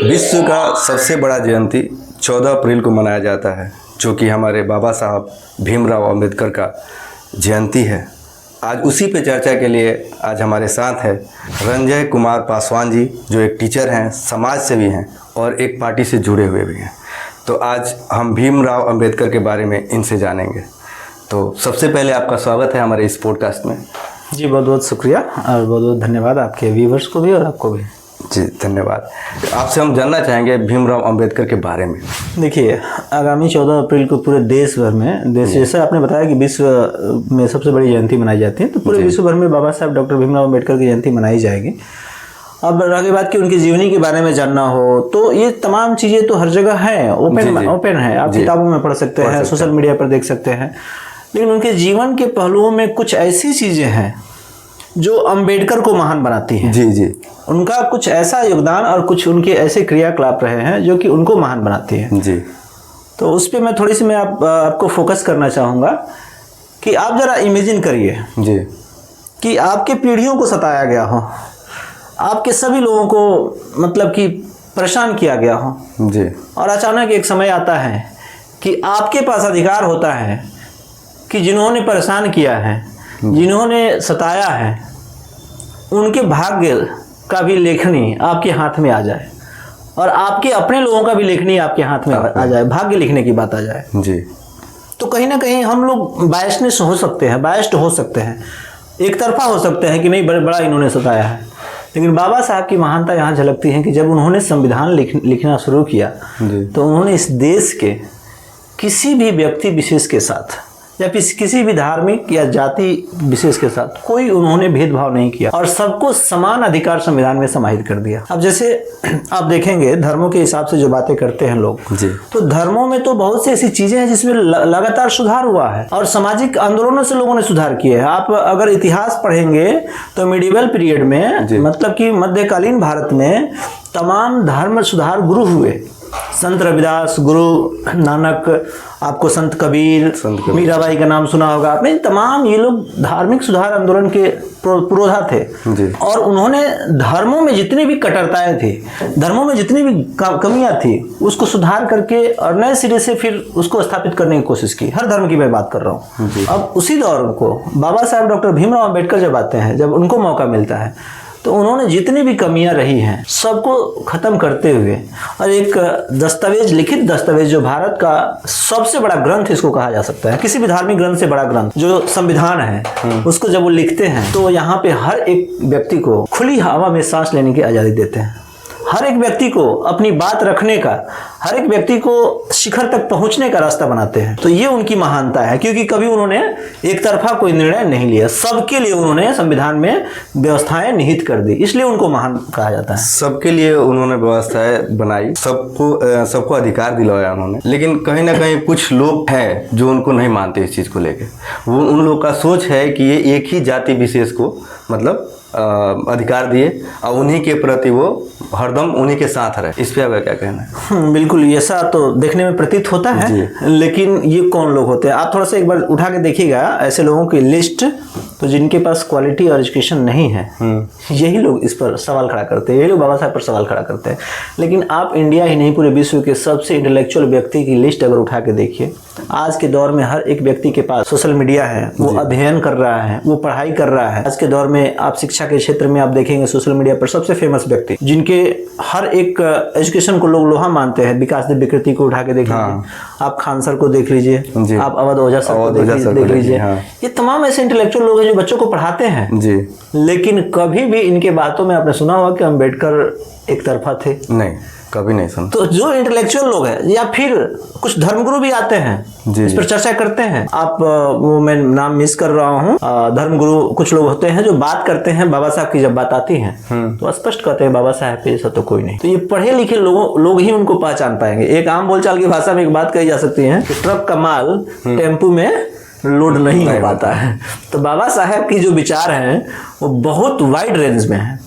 विश्व का सबसे बड़ा जयंती 14 अप्रैल को मनाया जाता है, जो कि हमारे बाबा साहब भीमराव अंबेडकर का जयंती है। आज उसी पे चर्चा के लिए आज हमारे साथ है रंजय कुमार पासवान जी, जो एक टीचर हैं, समाज सेवी हैं और एक पार्टी से जुड़े हुए भी हैं। तो आज हम भीमराव अंबेडकर के बारे में इनसे जानेंगे। तो सबसे पहले आपका स्वागत है हमारे इस पॉडकास्ट में। जी बहुत बहुत शुक्रिया और बहुत बहुत धन्यवाद आपके व्यूवर्स को भी और आपको भी। जी धन्यवाद। आपसे हम जानना चाहेंगे भीमराव अंबेडकर के बारे में। देखिए, आगामी 14 अप्रैल को पूरे देश भर में जैसा आपने बताया कि विश्व में सबसे बड़ी जयंती मनाई जाती है, तो पूरे विश्व भर में बाबा साहब डॉक्टर भीमराव अंबेडकर की जयंती मनाई जाएगी। अब रही बात कि उनकी जीवनी के बारे में जानना हो तो ये तमाम चीज़ें तो हर जगह हैं, ओपन है। आप किताबों में पढ़ सकते हैं, सोशल मीडिया पर देख सकते हैं। लेकिन उनके जीवन के पहलुओं में कुछ ऐसी चीज़ें हैं जो अंबेडकर को महान बनाती हैं। जी। उनका कुछ ऐसा योगदान और कुछ उनके ऐसे क्रियाकलाप रहे हैं जो कि उनको महान बनाती हैं। जी। तो उस पर मैं थोड़ी सी आपको फोकस करना चाहूँगा कि आप ज़रा इमेजिन करिए जी कि आपके पीढ़ियों को सताया गया हो, आपके सभी लोगों को मतलब कि परेशान किया गया हो जी, और अचानक एक समय आता है कि आपके पास अधिकार होता है कि जिन्होंने परेशान किया है, जिन्होंने सताया है, उनके भाग्य का भी लेखनी आपके हाथ में आ जाए और आपके अपने लोगों का भी लेखनी आपके हाथ में आ जाए, भाग्य लिखने की बात आ जाए। जी। तो कहीं ना कहीं हम लोग बायस्ड हो सकते हैं, एक तरफा हो सकते हैं कि नहीं बड़ा इन्होंने सताया है। लेकिन बाबा साहब की महानता यहाँ झलकती है कि जब उन्होंने संविधान लिखना शुरू किया तो उन्होंने इस देश के किसी भी व्यक्ति विशेष के साथ या किसी भी धार्मिक या जाति विशेष के साथ कोई उन्होंने भेदभाव नहीं किया और सबको समान अधिकार संविधान में समाहित कर दिया। अब जैसे आप देखेंगे धर्मों के हिसाब से जो बातें करते हैं लोग, तो धर्मों में तो बहुत सी ऐसी चीजें हैं जिसमें लगातार सुधार हुआ है और सामाजिक आंदोलनों से लोगों ने सुधार किए हैं। आप अगर इतिहास पढ़ेंगे तो मिडिवल पीरियड में मतलब कि मध्यकालीन भारत में तमाम धर्म सुधार गुरु हुए। संत रविदास, गुरु नानक, आपको संत कबीर, मीराबाई का नाम सुना होगा आपने। तमाम ये लोग धार्मिक सुधार आंदोलन के पुरोधा थे और उन्होंने धर्मों में जितनी भी कट्टरताएं थी, धर्मों में जितनी भी कमियां थी, उसको सुधार करके और नए सिरे से फिर उसको स्थापित करने की कोशिश की। हर धर्म की मैं बात कर रहा हूँ। अब उसी दौर को बाबा साहब डॉक्टर भीमराव अंबेडकर जब आते हैं, जब उनको मौका मिलता है, तो उन्होंने जितनी भी कमियां रही हैं सबको ख़त्म करते हुए और एक दस्तावेज, लिखित दस्तावेज, जो भारत का सबसे बड़ा ग्रंथ इसको कहा जा सकता है, किसी भी धार्मिक ग्रंथ से बड़ा ग्रंथ जो संविधान है, उसको जब वो लिखते हैं तो यहाँ पे हर एक व्यक्ति को खुली हवा में सांस लेने की आज़ादी देते हैं। हर एक व्यक्ति को अपनी बात रखने का, हर एक व्यक्ति को शिखर तक पहुंचने का रास्ता बनाते हैं। तो ये उनकी महानता है, क्योंकि कभी उन्होंने एक तरफा कोई निर्णय नहीं लिया, सबके लिए उन्होंने संविधान में व्यवस्थाएं निहित कर दी, इसलिए उनको महान कहा जाता है। सबके लिए उन्होंने व्यवस्थाएं बनाई, सबको अधिकार दिलवाया उन्होंने। लेकिन कहीं ना कहीं कुछ लोग हैं जो उनको नहीं मानते इस चीज़ को लेके। वो उन लोग का सोच है कि ये एक ही जाति विशेष को मतलब अधिकार दिए और उन्हीं के प्रति वो हरदम उन्हीं के साथ रहे। इस पे आपका क्या कहना है? बिल्कुल, ऐसा तो देखने में प्रतीत होता है, लेकिन ये कौन लोग होते हैं? आप थोड़ा सा एक बार उठा के देखिएगा ऐसे लोगों की लिस्ट, तो जिनके पास क्वालिटी और एजुकेशन नहीं है, यही लोग इस पर सवाल खड़ा करते हैं, यही लोग बाबा साहब पर सवाल खड़ा करते हैं। लेकिन आप इंडिया ही नहीं पूरे विश्व के सबसे इंटेलेक्चुअल व्यक्ति की लिस्ट अगर उठा के देखिए, आज के दौर में हर एक व्यक्ति के पास सोशल मीडिया है, वो अध्ययन कर रहा है, वो पढ़ाई कर रहा है। आज के दौर में आप शिक्षा के क्षेत्र में आप देखेंगे सोशल मीडिया पर सबसे फेमस व्यक्ति, जिनके हर एक एजुकेशन को लोग लोहा मानते हैं, विकास देव विकृति को उठा के देख लीजिए, आप खान सर को देख लीजिए, आप अवध ओझा सर को देख लीजिए। ये तमाम ऐसे इंटेलेक्चुअल लोग हैं जो बच्चों को पढ़ाते हैं जी। लेकिन कभी भी इनके बातों में आपने सुना होगा कि अंबेडकर एक तरफा थे? नहीं, कभी नहीं सुना। तो जो इंटेलेक्चुअल लोग हैं या फिर कुछ धर्मगुरु भी आते हैं, इस पर चर्चा करते हैं। आप वो मैं नाम मिस कर रहा हूँ, धर्मगुरु कुछ लोग होते हैं जो बात करते हैं, बाबा साहब की जब बात आती है तो स्पष्ट कहते हैं बाबा साहब पे ऐसा तो कोई नहीं। तो ये पढ़े लिखे लोग ही उनको पहचान पाएंगे। एक आम बोलचाल की भाषा में एक बात कही जा सकती है कि ट्रक का माल टेम्पू में लोड नहीं हो पाता है। तो बाबा साहब की जो विचार हैं वो बहुत वाइड रेंज में है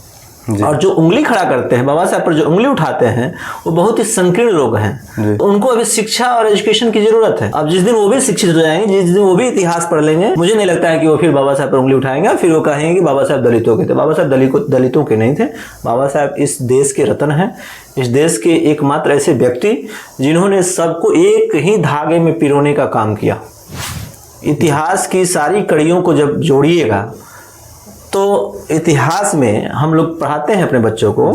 जी। और जो उंगली खड़ा करते हैं, बाबा साहब पर जो उंगली उठाते हैं, वो बहुत ही संकीर्ण लोग हैं। तो उनको अभी शिक्षा और एजुकेशन की जरूरत है। अब जिस दिन वो भी शिक्षित हो जाएंगे, जिस दिन वो भी इतिहास पढ़ लेंगे, मुझे नहीं लगता है कि वो फिर बाबा साहब पर उंगली उठाएंगे, फिर वो कहेंगे कि बाबा साहब दलितों के थे। बाबा साहब दलितों के नहीं थे। बाबा साहब इस देश के रत्न हैं, इस देश के एकमात्र ऐसे व्यक्ति जिन्होंने सबको एक ही धागे में पिरोने का काम किया। इतिहास की सारी कड़ियों को जब जोड़िएगा तो इतिहास में हम लोग पढ़ाते हैं अपने बच्चों को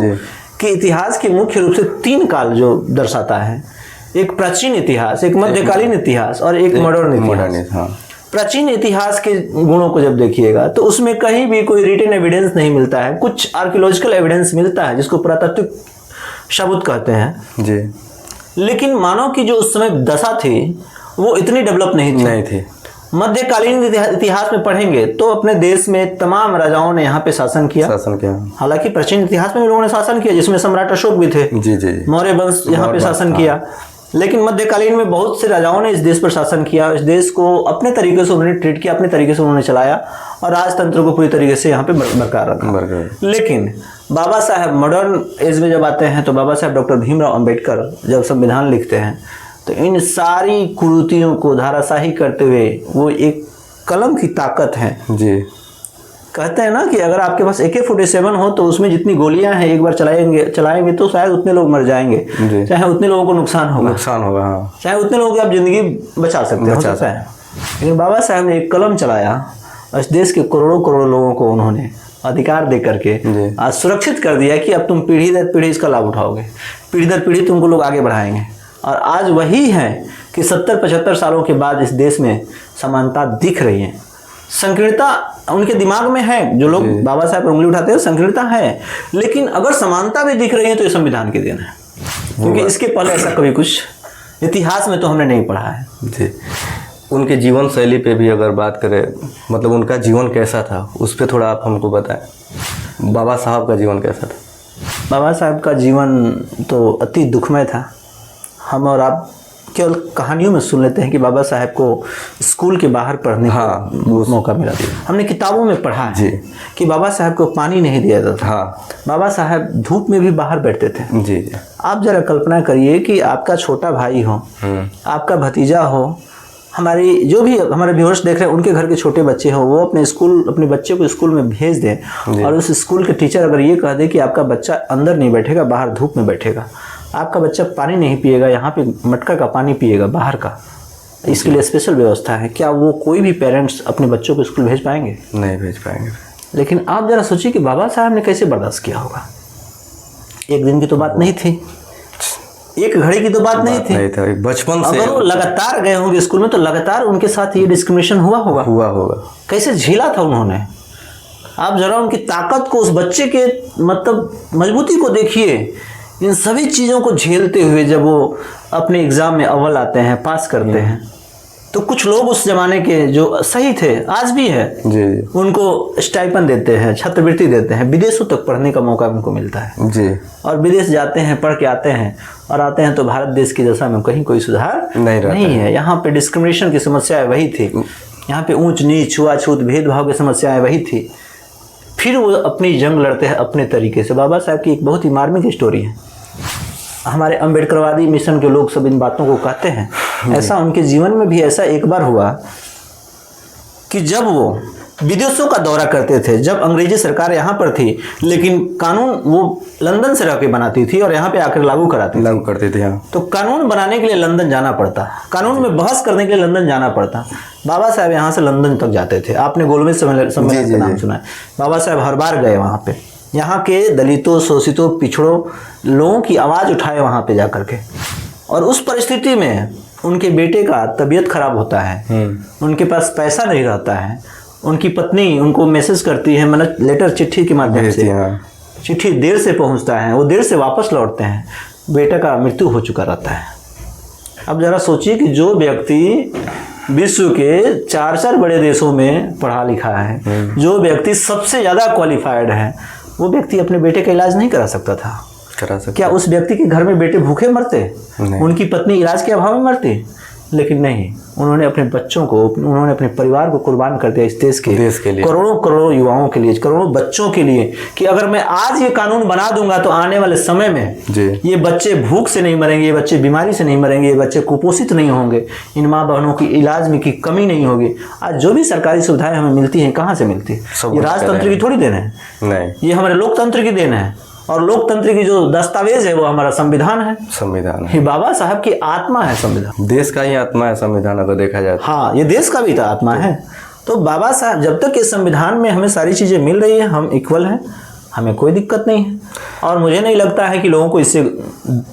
कि इतिहास के मुख्य रूप से 3 काल जो दर्शाता है, एक प्राचीन इतिहास, एक मध्यकालीन इतिहास और एक मॉडर्न इतिहास। हाँ। प्राचीन इतिहास के गुणों को जब देखिएगा तो उसमें कहीं भी कोई रिटन एविडेंस नहीं मिलता है। कुछ आर्कियोलॉजिकल एविडेंस मिलता है जिसको पुरातात्विक सबूत कहते हैं जी। लेकिन मानव की जो उस समय दशा थी वो इतनी डेवलप नहीं थी। मध्यकालीन इतिहास में पढ़ेंगे तो अपने देश में तमाम राजाओं ने यहाँ पे शासन किया। हालांकि प्राचीन इतिहास में भी लोगों ने शासन किया, जिसमें सम्राट अशोक भी थे। जी। मौर्य वंश यहाँ पे शासन किया। लेकिन मध्यकालीन में बहुत से राजाओं ने इस देश पर शासन किया। इस देश को अपने तरीके से उन्होंने ट्रीट किया, अपने तरीके से उन्होंने चलाया और राजतंत्र को पूरी तरीके से यहाँ पे बरकरार रखा। लेकिन बाबा साहब मॉडर्न एज में जब आते हैं तो बाबा साहब डॉक्टर भीमराव अंबेडकर जब संविधान लिखते हैं तो इन सारी कुरीतियों को धाराशाही करते हुए वो एक कलम की ताकत है जी। कहते हैं ना कि अगर आपके पास AK-47 हो तो उसमें जितनी गोलियां हैं एक बार चलाएंगे तो शायद उतने लोग मर जाएंगे, चाहे उतने लोगों को नुकसान होगा हाँ। चाहे उतने लोगों की आप जिंदगी बचा सकते हैं। लेकिन बाबा साहब ने एक कलम चलाया और इस देश के करोड़ों लोगों को उन्होंने अधिकार दे करके आज सुरक्षित कर दिया कि अब तुम पीढ़ी दर पीढ़ी इसका लाभ उठाओगे, पीढ़ी दर पीढ़ी तुमको लोग आगे बढ़ाएंगे। और आज वही है कि 70-75 सालों के बाद इस देश में समानता दिख रही है। संकीर्णता उनके दिमाग में है, जो लोग बाबा साहब पर उंगली उठाते हैं संकीर्णता है, लेकिन अगर समानता भी दिख रही है तो ये संविधान के देन है, क्योंकि इसके पहले ऐसा कभी कुछ इतिहास में तो हमने नहीं पढ़ा है जी। उनके जीवन शैली पे भी अगर बात करें, मतलब उनका जीवन कैसा था उस पर थोड़ा आप हमको बताएं। बाबा साहब का जीवन कैसा था? बाबा साहब का जीवन तो अति दुखमय था। हम और आप केवल कहानियों में सुन लेते हैं कि बाबा साहब को स्कूल के बाहर पढ़ने का मौका मिला। हमने किताबों में पढ़ा है कि बाबा साहब को पानी नहीं दिया जाता था। बाबा साहब धूप में भी बाहर बैठते थे जी। आप जरा कल्पना करिए कि आपका छोटा भाई हो, आपका भतीजा हो, जो भी हमारे व्यूअर्स देख रहे हैं उनके घर के छोटे बच्चे हो, वो अपने बच्चे को स्कूल में भेज दें और उस स्कूल के टीचर अगर ये कह दे कि आपका बच्चा अंदर नहीं बैठेगा, बाहर धूप में बैठेगा, आपका बच्चा पानी नहीं पिएगा, यहाँ पे मटका का पानी पिएगा बाहर का, इसके लिए स्पेशल व्यवस्था है, क्या वो कोई भी पेरेंट्स अपने बच्चों को स्कूल भेज पाएंगे? नहीं भेज पाएंगे। लेकिन आप जरा सोचिए कि बाबा साहब ने कैसे बर्दाश्त किया होगा। एक दिन की तो बात नहीं थी, एक घड़ी की तो बात नहीं थी, बचपन से अगर वो लगातार गए होंगे स्कूल में तो लगातार उनके साथ ये डिस्क्रिमिनेशन हुआ होगा। कैसे झेला था उन्होंने। आप जरा उनकी ताकत को, उस बच्चे के मतलब मजबूती को देखिए। इन सभी चीज़ों को झेलते हुए जब वो अपने एग्ज़ाम में अव्वल आते हैं, पास करते हैं, तो कुछ लोग उस जमाने के जो सही थे, आज भी है जी, उनको स्टाइपेंड देते हैं, छात्रवृत्ति देते हैं, विदेशों तक पढ़ने का मौका उनको मिलता है जी। और विदेश जाते हैं, पढ़ के आते हैं तो भारत देश की दशा में कहीं कोई सुधार नहीं है। यहाँ पे डिस्क्रिमिनेशन की समस्याएं वही थी, यहाँ पे ऊंच नीच, छुआछूत, भेदभाव की समस्याएं वही थी। फिर वो अपनी जंग लड़ते हैं अपने तरीके से। बाबा साहब की एक बहुत ही मार्मिक स्टोरी है। हमारे अम्बेडकरवादी मिशन के लोग सब इन बातों को कहते हैं। ऐसा उनके जीवन में भी ऐसा एक बार हुआ कि जब वो विदेशों का दौरा करते थे, जब अंग्रेजी सरकार यहाँ पर थी, लेकिन कानून वो लंदन से रह के बनाती थी और यहाँ पे आकर लागू करती थी। तो कानून बनाने के लिए लंदन जाना पड़ता, कानून में बहस करने के लिए लंदन जाना पड़ता। बाबा साहब यहाँ से लंदन तक जाते थे। आपने गोलमेज सम्मेलन का नाम सुना है। बाबा साहब हर बार गए वहाँ पे, यहाँ के दलितों, शोषितों, पिछड़ों लोगों की आवाज़ उठाए वहाँ पे जा करके। और उस परिस्थिति में उनके बेटे का तबीयत खराब होता है, उनके पास पैसा नहीं रहता है, उनकी पत्नी उनको मैसेज करती है, मतलब लेटर, चिट्ठी के माध्यम से। चिट्ठी देर से पहुंचता है, वो देर से वापस लौटते हैं, बेटा का मृत्यु हो चुका रहता है। अब जरा सोचिए कि जो व्यक्ति विश्व के 4 बड़े देशों में पढ़ा लिखा है, जो व्यक्ति सबसे ज़्यादा क्वालिफाइड है, वो व्यक्ति अपने बेटे का इलाज नहीं करा सकता था। क्या उस व्यक्ति के घर में बेटे भूखे मरते? उनकी पत्नी इलाज के अभाव में मरती? लेकिन नहीं, उन्होंने अपने बच्चों को, उन्होंने अपने परिवार को कुर्बान कर दिया इस देश के लिए, करोड़ों करोड़ों युवाओं के लिए, करोड़ों बच्चों के लिए, कि अगर मैं आज ये कानून बना दूंगा तो आने वाले समय में ये बच्चे भूख से नहीं मरेंगे, ये बच्चे बीमारी से नहीं मरेंगे, ये बच्चे कुपोषित नहीं होंगे, इन माँ बहनों की इलाज में की कमी नहीं होगी। आज जो भी सरकारी सुविधाएं हमें मिलती हैं कहाँ से मिलती है? ये राजतंत्र की थोड़ी देन है, नहीं, ये हमारे लोकतंत्र की देन है। और लोकतंत्र की जो दस्तावेज है वो हमारा संविधान है। संविधान ये बाबा साहब की आत्मा है संविधान, देश का ही आत्मा है संविधान अगर देखा जाए। हाँ, ये देश का भी तो आत्मा है। तो बाबा साहब, जब तक इस संविधान में हमें सारी चीज़ें मिल रही है, हम इक्वल हैं, हमें कोई दिक्कत नहीं है। और मुझे नहीं लगता है कि लोगों को इससे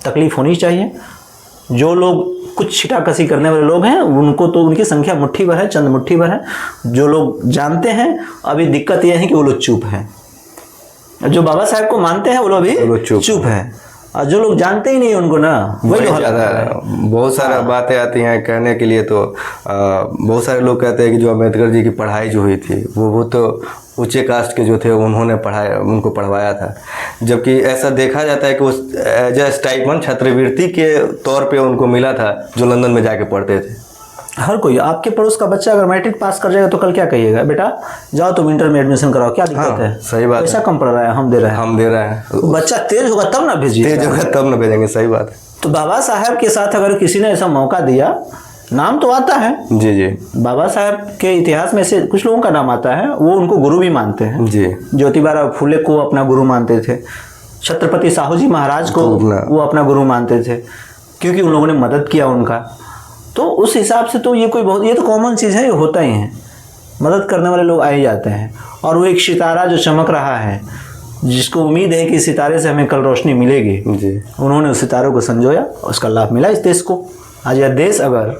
तकलीफ होनी चाहिए। जो लोग कुछ छिटाकसी करने वाले लोग हैं उनको तो उनकी संख्या मुट्ठी भर है, चंद मुट्ठी भर है। जो लोग जानते हैं, अभी दिक्कत यह है कि वो लोग चुप हैं। जो बाबा साहब को मानते हैं वो लोग भी चुप हैं, और जो लोग जानते ही नहीं उनको ना वही ज़्यादा। बहुत सारा बातें आती हैं कहने के लिए, तो बहुत सारे लोग कहते हैं कि जो अम्बेडकर जी की पढ़ाई जो हुई थी वो तो ऊंचे कास्ट के जो थे उन्होंने पढ़ाया, उनको पढ़वाया था, जबकि ऐसा देखा जाता है कि वो एज ए स्टाइपेंड छात्रवृत्ति के तौर पे उनको मिला था, जो लंदन में जाके पढ़ते थे। हर कोई, आपके पड़ोस का बच्चा अगर मैट्रिक पास कर जाएगा तो कल क्या कहिएगा, बेटा जाओ तुम इंटर में एडमिशन कराओ, क्या दिक्कत है? सही बात, पैसा कम पड़ रहा है, हम दे रहे हैं। बच्चा तेज होगा तब ना भेजिए, तेज होगा तब ना भेजेंगे। सही बात है। तो बाबा साहब के साथ अगर किसी ने ऐसा मौका दिया, नाम तो आता है जी, बाबा साहब के इतिहास में से कुछ लोगों का नाम आता है, वो उनको गुरु भी मानते हैं जी। ज्योतिबा फुले को अपना गुरु मानते थे, छत्रपति साहू जी महाराज को वो अपना गुरु मानते थे, क्योंकि उन लोगों ने मदद किया उनका। तो उस हिसाब से तो ये कोई बहुत, ये तो कॉमन चीज़ है, ये होता ही है, मदद करने वाले लोग आए जाते हैं। और वो एक सितारा जो चमक रहा है, जिसको उम्मीद है कि सितारे से हमें कल रोशनी मिलेगी जी, उन्होंने उस सितारों को संजोया, उसका लाभ मिला इस देश को। आज यह देश अगर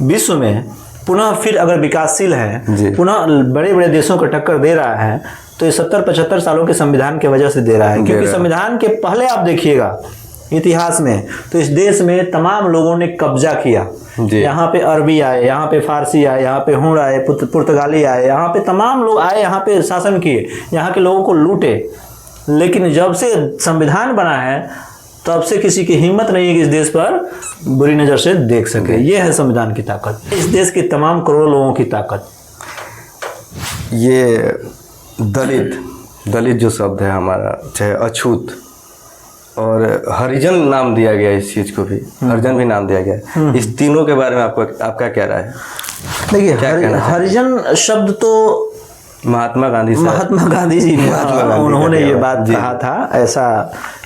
विश्व में पुनः फिर अगर विकासशील है, पुनः बड़े बड़े देशों को टक्कर दे रहा है, तो ये 70-75 सालों के संविधान की वजह से दे रहा है। क्योंकि संविधान के पहले आप देखिएगा इतिहास में, तो इस देश में तमाम लोगों ने कब्जा किया। यहाँ पे अरबी आए, यहाँ पे फारसी आए, यहाँ पे हुड़ आए, पुर्तगाली आए, यहाँ पे तमाम लोग आए, यहाँ पे शासन किए, यहाँ के लोगों को लूटे। लेकिन जब से संविधान बना है तब से किसी की हिम्मत नहीं है कि इस देश पर बुरी नज़र से देख सके। ये है संविधान की ताकत, इस देश के तमाम करोड़ों लोगों की ताकत। ये दलित जो शब्द है हमारा, चाहे अछूत और हरिजन नाम दिया गया, इस चीज़ को भी हरिजन भी नाम दिया गया। इस तीनों के बारे में आपका क्या राय है? देखिए, हरिजन शब्द तो महात्मा गांधी जी ने उन्होंने ये बात कहा था। ऐसा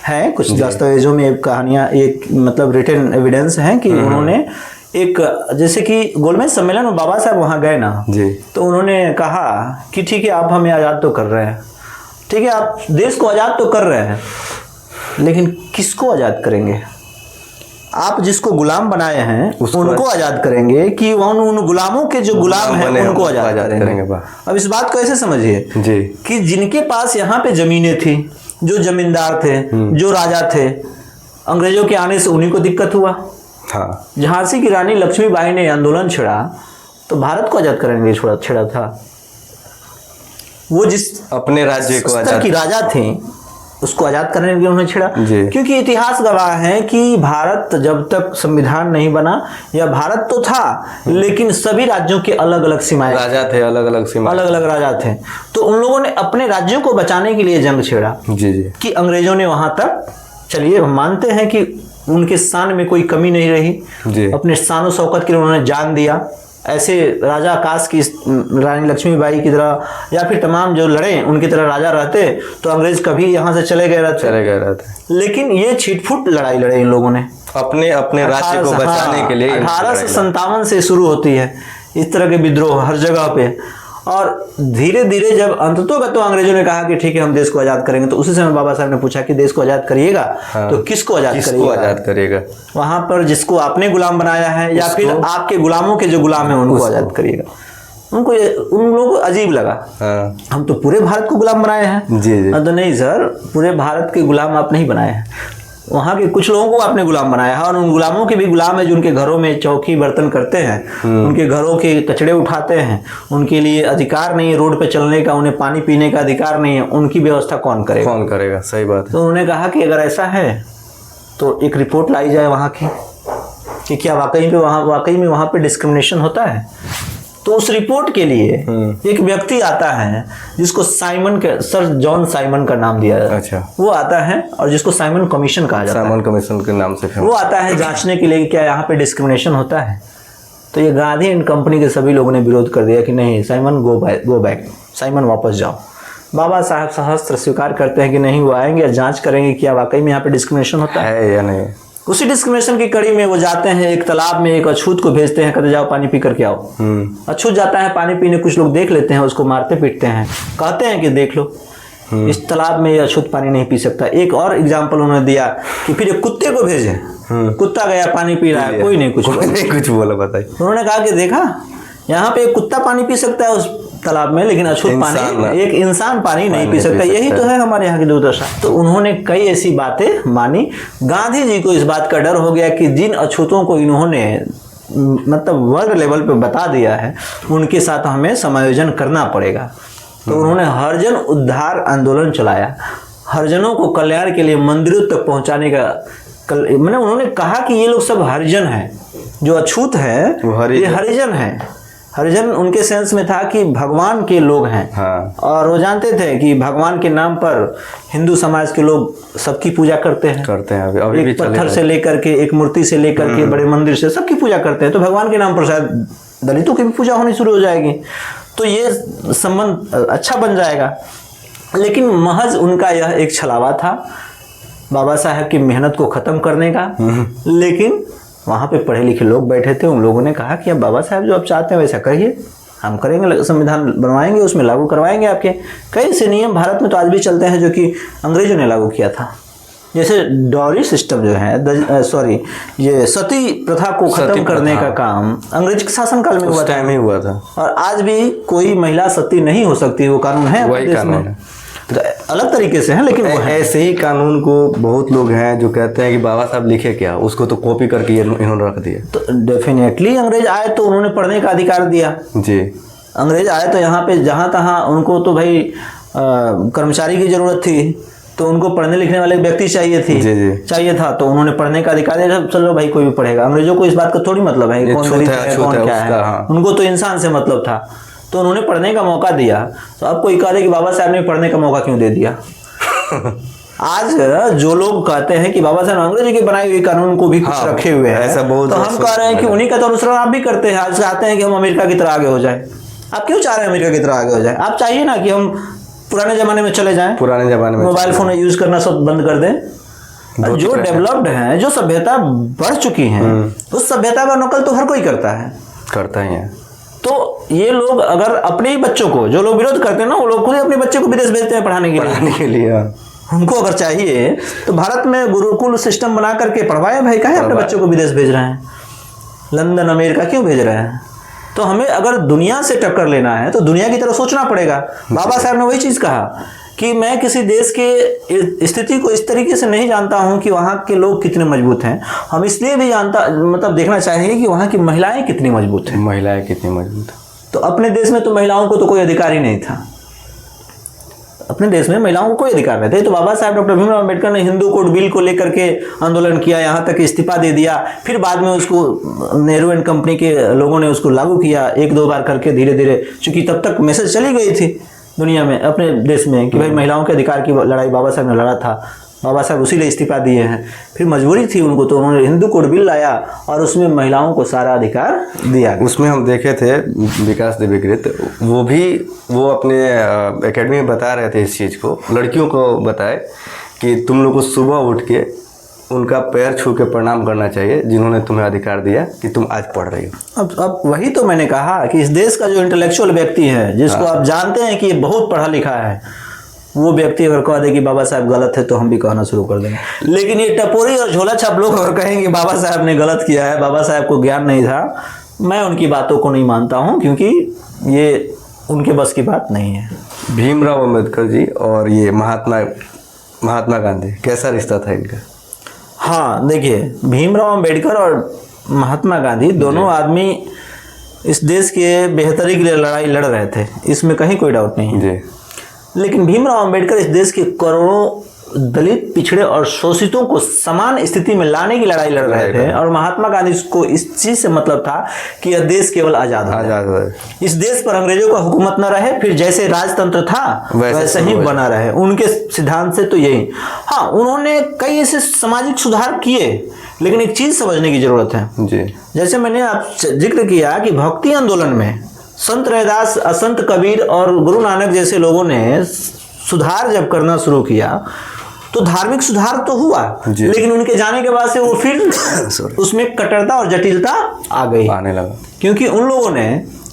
है कुछ दस्तावेजों में कहानियाँ, एक मतलब रिटन एविडेंस है कि उन्होंने एक, जैसे कि गोलमेज सम्मेलन में बाबा साहब वहाँ गए ना जी, तो उन्होंने कहा कि ठीक है आप हमें आज़ाद तो कर रहे हैं, ठीक है आप देश को आज़ाद तो कर रहे हैं, लेकिन किसको आज़ाद करेंगे? आप जिसको गुलाम बनाए हैं उनको आज़ाद करेंगे कि उन गुलामों के जो गुलाम हैं उनको आज़ाद करेंगे? अब इस बात को ऐसे समझिए जी कि जिनके पास यहाँ पे ज़मीनें थी, जो जमींदार थे, जो राजा थे, अंग्रेजों के आने से उन्हीं को दिक्कत हुआ। हाँ, झांसी की रानी लक्ष्मीबाई ने आंदोलन छेड़ा तो भारत को आज़ाद करने के लिए छेड़ा था। वो जिस अपने राज्य को आज़ाद की राजा थे उसको आज़ाद करने के लिए उन्होंने छेड़ा, क्योंकि इतिहास गवाह है कि भारत जब तक संविधान नहीं बना, या भारत तो था लेकिन सभी राज्यों के अलग अलग सीमाएं, राजा थे, अलग अलग राजा थे। तो उन लोगों ने अपने राज्यों को बचाने के लिए जंग छेड़ा जी कि अंग्रेजों ने वहां तक, चलिए हम मानते हैं कि उनके शान में कोई कमी नहीं रही, अपने शान और शौकत के लिए उन्होंने जान दिया। ऐसे राजा आकाश की रानी लक्ष्मीबाई की तरह या फिर तमाम जो लड़े उनकी तरह राजा रहते तो अंग्रेज कभी यहाँ से चले गए रहते। लेकिन ये छिटफुट लड़ाई लड़े इन लोगों ने अपने राज्य को बचाने के लिए। 1857 से शुरू होती है इस तरह के विद्रोह हर जगह पे, और धीरे धीरे जब अंततोगत तो अंग्रेजों ने कहा कि ठीक है हम देश को आज़ाद करेंगे, तो उसी समय बाबा साहब ने पूछा कि देश को आज़ाद करिएगा तो किसको आज़ाद करिएगा? वहां पर जिसको आपने गुलाम बनाया है या फिर आपके गुलामों के जो गुलाम है उनको आज़ाद करिएगा। उन लोगों को अजीब लगा, हम तो पूरे भारत को गुलाम बनाए हैं जी। तो नहीं सर, पूरे भारत के गुलाम आप नहीं बनाए हैं, वहाँ के कुछ लोगों को आपने गुलाम बनाया है, और उन गुलामों के भी गुलाम है जो उनके घरों में चौकी बर्तन करते हैं, उनके घरों के कचड़े उठाते हैं, उनके लिए अधिकार नहीं है रोड पे चलने का, उन्हें पानी पीने का अधिकार नहीं है, उनकी व्यवस्था कौन करेगा? सही बात है। तो उन्होंने कहा कि अगर ऐसा है तो एक रिपोर्ट लाई जाए वहाँ की कि क्या वाकई में वहाँ पे डिस्क्रिमिनेशन होता है। तो उस रिपोर्ट के लिए एक व्यक्ति आता है जिसको सर जॉन साइमन का नाम दिया जाता है। अच्छा। वो आता है और जिसको साइमन कमीशन कहा जाता है। साइमन कमीशन के नाम से वो आता है जांचने के लिए कि क्या यहाँ पे डिस्क्रिमिनेशन होता है। तो ये गांधी एंड कंपनी के सभी लोगों ने विरोध कर दिया कि नहीं साइमन गो बैक, साइमन वापस जाओ। बाबा साहब सहस्त्र स्वीकार करते हैं कि नहीं, वो आएंगे और जांच करेंगे क्या वाकई में यहाँ पे डिस्क्रिमिनेशन होता है या नहीं। उसी डिस्क्रिमिनेशन की कड़ी में वो जाते हैं, एक तालाब में एक अछूत को भेजते हैं, कहते जाओ पानी पी करके आओ। अछूत जाता है पानी पीने, कुछ लोग देख लेते हैं, उसको मारते पीटते हैं, कहते हैं कि देख लो इस तालाब में ये अछूत पानी नहीं पी सकता। एक और एग्जाम्पल उन्होंने दिया कि फिर एक कुत्ते को भेजे, कुत्ता गया पानी पी रहा है, कोई नहीं कुछ बोला। बताइए। उन्होंने कहा कि देखा यहाँ पे एक कुत्ता पानी पी सकता है उस तालाब में, लेकिन अछूत पानी एक इंसान पानी नहीं पी सकता। यही तो है हमारे यहाँ की दुर्दशा। तो उन्होंने कई ऐसी बातें मानी। गांधी जी को इस बात का डर हो गया कि जिन अछूतों को इन्होंने मतलब वर्ल्ड लेवल पे बता दिया है उनके साथ हमें समायोजन करना पड़ेगा। तो उन्होंने हरिजन उद्धार आंदोलन चलाया, हरिजनों को कल्याण के लिए मंदिरों तक पहुंचाने का मैंने उन्होंने कहा कि ये लोग सब हरिजन हैं, जो अछूत है ये हरिजन है। हरिजन उनके सेंस में था कि भगवान के लोग हैं। हाँ। और वो जानते थे कि भगवान के नाम पर हिंदू समाज के लोग सबकी पूजा करते हैं अभी भी पत्थर से लेकर के एक मूर्ति से लेकर के बड़े मंदिर से सबकी पूजा करते हैं। तो भगवान के नाम पर शायद दलितों की भी पूजा होनी शुरू हो जाएगी, तो ये संबंध अच्छा बन जाएगा। लेकिन महज उनका यह एक छलावा था बाबा साहब की मेहनत को ख़त्म करने का। लेकिन वहाँ पे पढ़े लिखे लोग बैठे थे, उन लोगों ने कहा कि अब बाबा साहब जो आप चाहते हैं वैसा करिए, हम करेंगे, संविधान बनवाएंगे, उसमें लागू करवाएंगे आपके। कई ऐसे नियम भारत में तो आज भी चलते हैं जो कि अंग्रेजों ने लागू किया था। जैसे डॉरी सिस्टम जो है ये सती प्रथा को खत्म करने का काम अंग्रेज के शासनकाल में हुआ था। और आज भी कोई महिला सती नहीं हो सकती, वो कानून है वही कानून है। अलग तरीके से है, लेकिन वो है। ऐसे ही कानून को बहुत लोग हैं जो कहते हैं कि बाबा साहब लिखे क्या, उसको तो कॉपी करके इन्होंने रख दिया। तो डेफिनेटली अंग्रेज आए तो उन्होंने पढ़ने का अधिकार दिया जी। अंग्रेज आए तो यहाँ पे जहाँ तहाँ उनको तो भाई कर्मचारी की जरूरत थी, तो उनको पढ़ने लिखने वाले व्यक्ति चाहिए चाहिए था, तो उन्होंने पढ़ने का अधिकार दिया। चलो भाई कोई भी पढ़ेगा। अंग्रेजों को इस बात का थोड़ी मतलब है कौन गरीब है कौन क्या है, उनको तो इंसान से मतलब था। तो उन्होंने पढ़ने का मौका दिया। तो अब कोई कह रहे कि बाबा साहब ने पढ़ने का मौका क्यों दे दिया। आज जो लोग कहते हैं कि बाबा साहब अंग्रेजों के बनाए हुए कानून को भी कुछ रखे हुए हैं, ऐसा बहुत, तो हम कह रहे हैं कि उन्हीं का तो अनुसरण आप भी करते हैं। आज चाहते हैं कि हम अमेरिका की तरह आगे हो जाए। आप क्यों चाह रहे हैं अमेरिका की तरह आगे हो जाए? आप चाहिए ना कि हम पुराने जमाने में चले जाएं, पुराने जमाने में मोबाइल फोन यूज करना सब बंद कर दें। जो डेवलप्ड हैं, जो सभ्यता बढ़ चुकी है, उस सभ्यता का नकल तो हर कोई करता ही है। तो ये लोग अगर अपने ही बच्चों को, जो लोग विरोध करते हैं ना, वो लोग खुद अपने बच्चे को विदेश भेजते हैं पढ़ाने के लिए। उनको अगर चाहिए तो भारत में गुरुकुल सिस्टम बना करके पढ़वाए भाई। काहे अपने बच्चों को विदेश भेज रहे हैं, लंदन अमेरिका क्यों भेज रहे हैं? तो हमें अगर दुनिया से टक्कर लेना है तो दुनिया की तरह सोचना पड़ेगा। बाबा साहब ने वही चीज़ कहा कि मैं किसी देश के स्थिति को इस तरीके से नहीं जानता हूं कि वहाँ के लोग कितने मजबूत हैं, हम इसलिए भी देखना चाहेंगे कि वहाँ की महिलाएं कितनी मजबूत हैं। महिलाएं कितनी मजबूत हैं। तो अपने देश में तो महिलाओं को तो कोई अधिकार ही नहीं था। अपने देश में महिलाओं को कोई अधिकार नहीं थे। तो बाबा साहब डॉक्टर भीमराव अम्बेडकर ने हिंदू कोड बिल को लेकर के आंदोलन किया, यहाँ तक इस्तीफा दे दिया। फिर बाद में उसको नेहरू एंड कंपनी के लोगों ने उसको लागू किया, एक दो बार करके धीरे धीरे, चूंकि तब तक मैसेज चली गई थी दुनिया में, अपने देश में, कि भाई महिलाओं के अधिकार की लड़ाई बाबा साहब ने लड़ा था। बाबा साहब उसी लिए इस्तीफा दिए हैं। फिर मजबूरी थी उनको, तो उन्होंने हिंदू कोड बिल लाया और उसमें महिलाओं को सारा अधिकार दिया। उसमें हम देखे थे विकास देवीकृत, वो अपने एकेडमी में बता रहे थे इस चीज़ को, लड़कियों को बताए कि तुम लोग को सुबह उठ के उनका पैर छू के प्रणाम करना चाहिए जिन्होंने तुम्हें अधिकार दिया कि तुम आज पढ़ रही हो। अब वही तो मैंने कहा कि इस देश का जो इंटेलेक्चुअल व्यक्ति है, जिसको आप जानते हैं कि ये बहुत पढ़ा लिखा है, वो व्यक्ति अगर कह दे कि बाबा साहब गलत है तो हम भी कहना शुरू कर देंगे। लेकिन ये टपोरी और झोला छाप लोग अगर कहेंगे बाबा साहब ने गलत किया है, बाबा साहब को ज्ञान नहीं था, मैं उनकी बातों को नहीं मानता हूँ, क्योंकि ये उनके बस की बात नहीं है। भीमराव अम्बेडकर जी और ये महात्मा गांधी, कैसा रिश्ता था इनका? हाँ देखिए, भीमराव अम्बेडकर और महात्मा गांधी दोनों आदमी इस देश के बेहतरी के लिए लड़ाई लड़ रहे थे, इसमें कहीं कोई डाउट नहीं है। लेकिन भीमराव अम्बेडकर इस देश के करोड़ों दलित, पिछड़े और शोषितों को समान स्थिति में लाने की लड़ाई लड़ रहे थे। और महात्मा गांधी को इस चीज से मतलब था कि यह देश केवल आजाद हो जाए, इस देश पर अंग्रेजों का हुकूमत न रहे, फिर जैसे राजतंत्र था वैसे ही बना रहे। उनके सिद्धांत से तो यही। हाँ, उन्होंने कई ऐसे सामाजिक सुधार किए, लेकिन एक चीज समझने की जरूरत है जी। जैसे मैंने आपसे जिक्र किया कि भक्ति आंदोलन में संत रैदास, संत कबीर और गुरु नानक जैसे लोगों ने सुधार जब करना शुरू किया तो धार्मिक सुधार तो हुआ, लेकिन उनके जाने के बाद से वो फिर उसमें कट्टरता और जटिलता आ गई, आने लगा। क्योंकि उन लोगों ने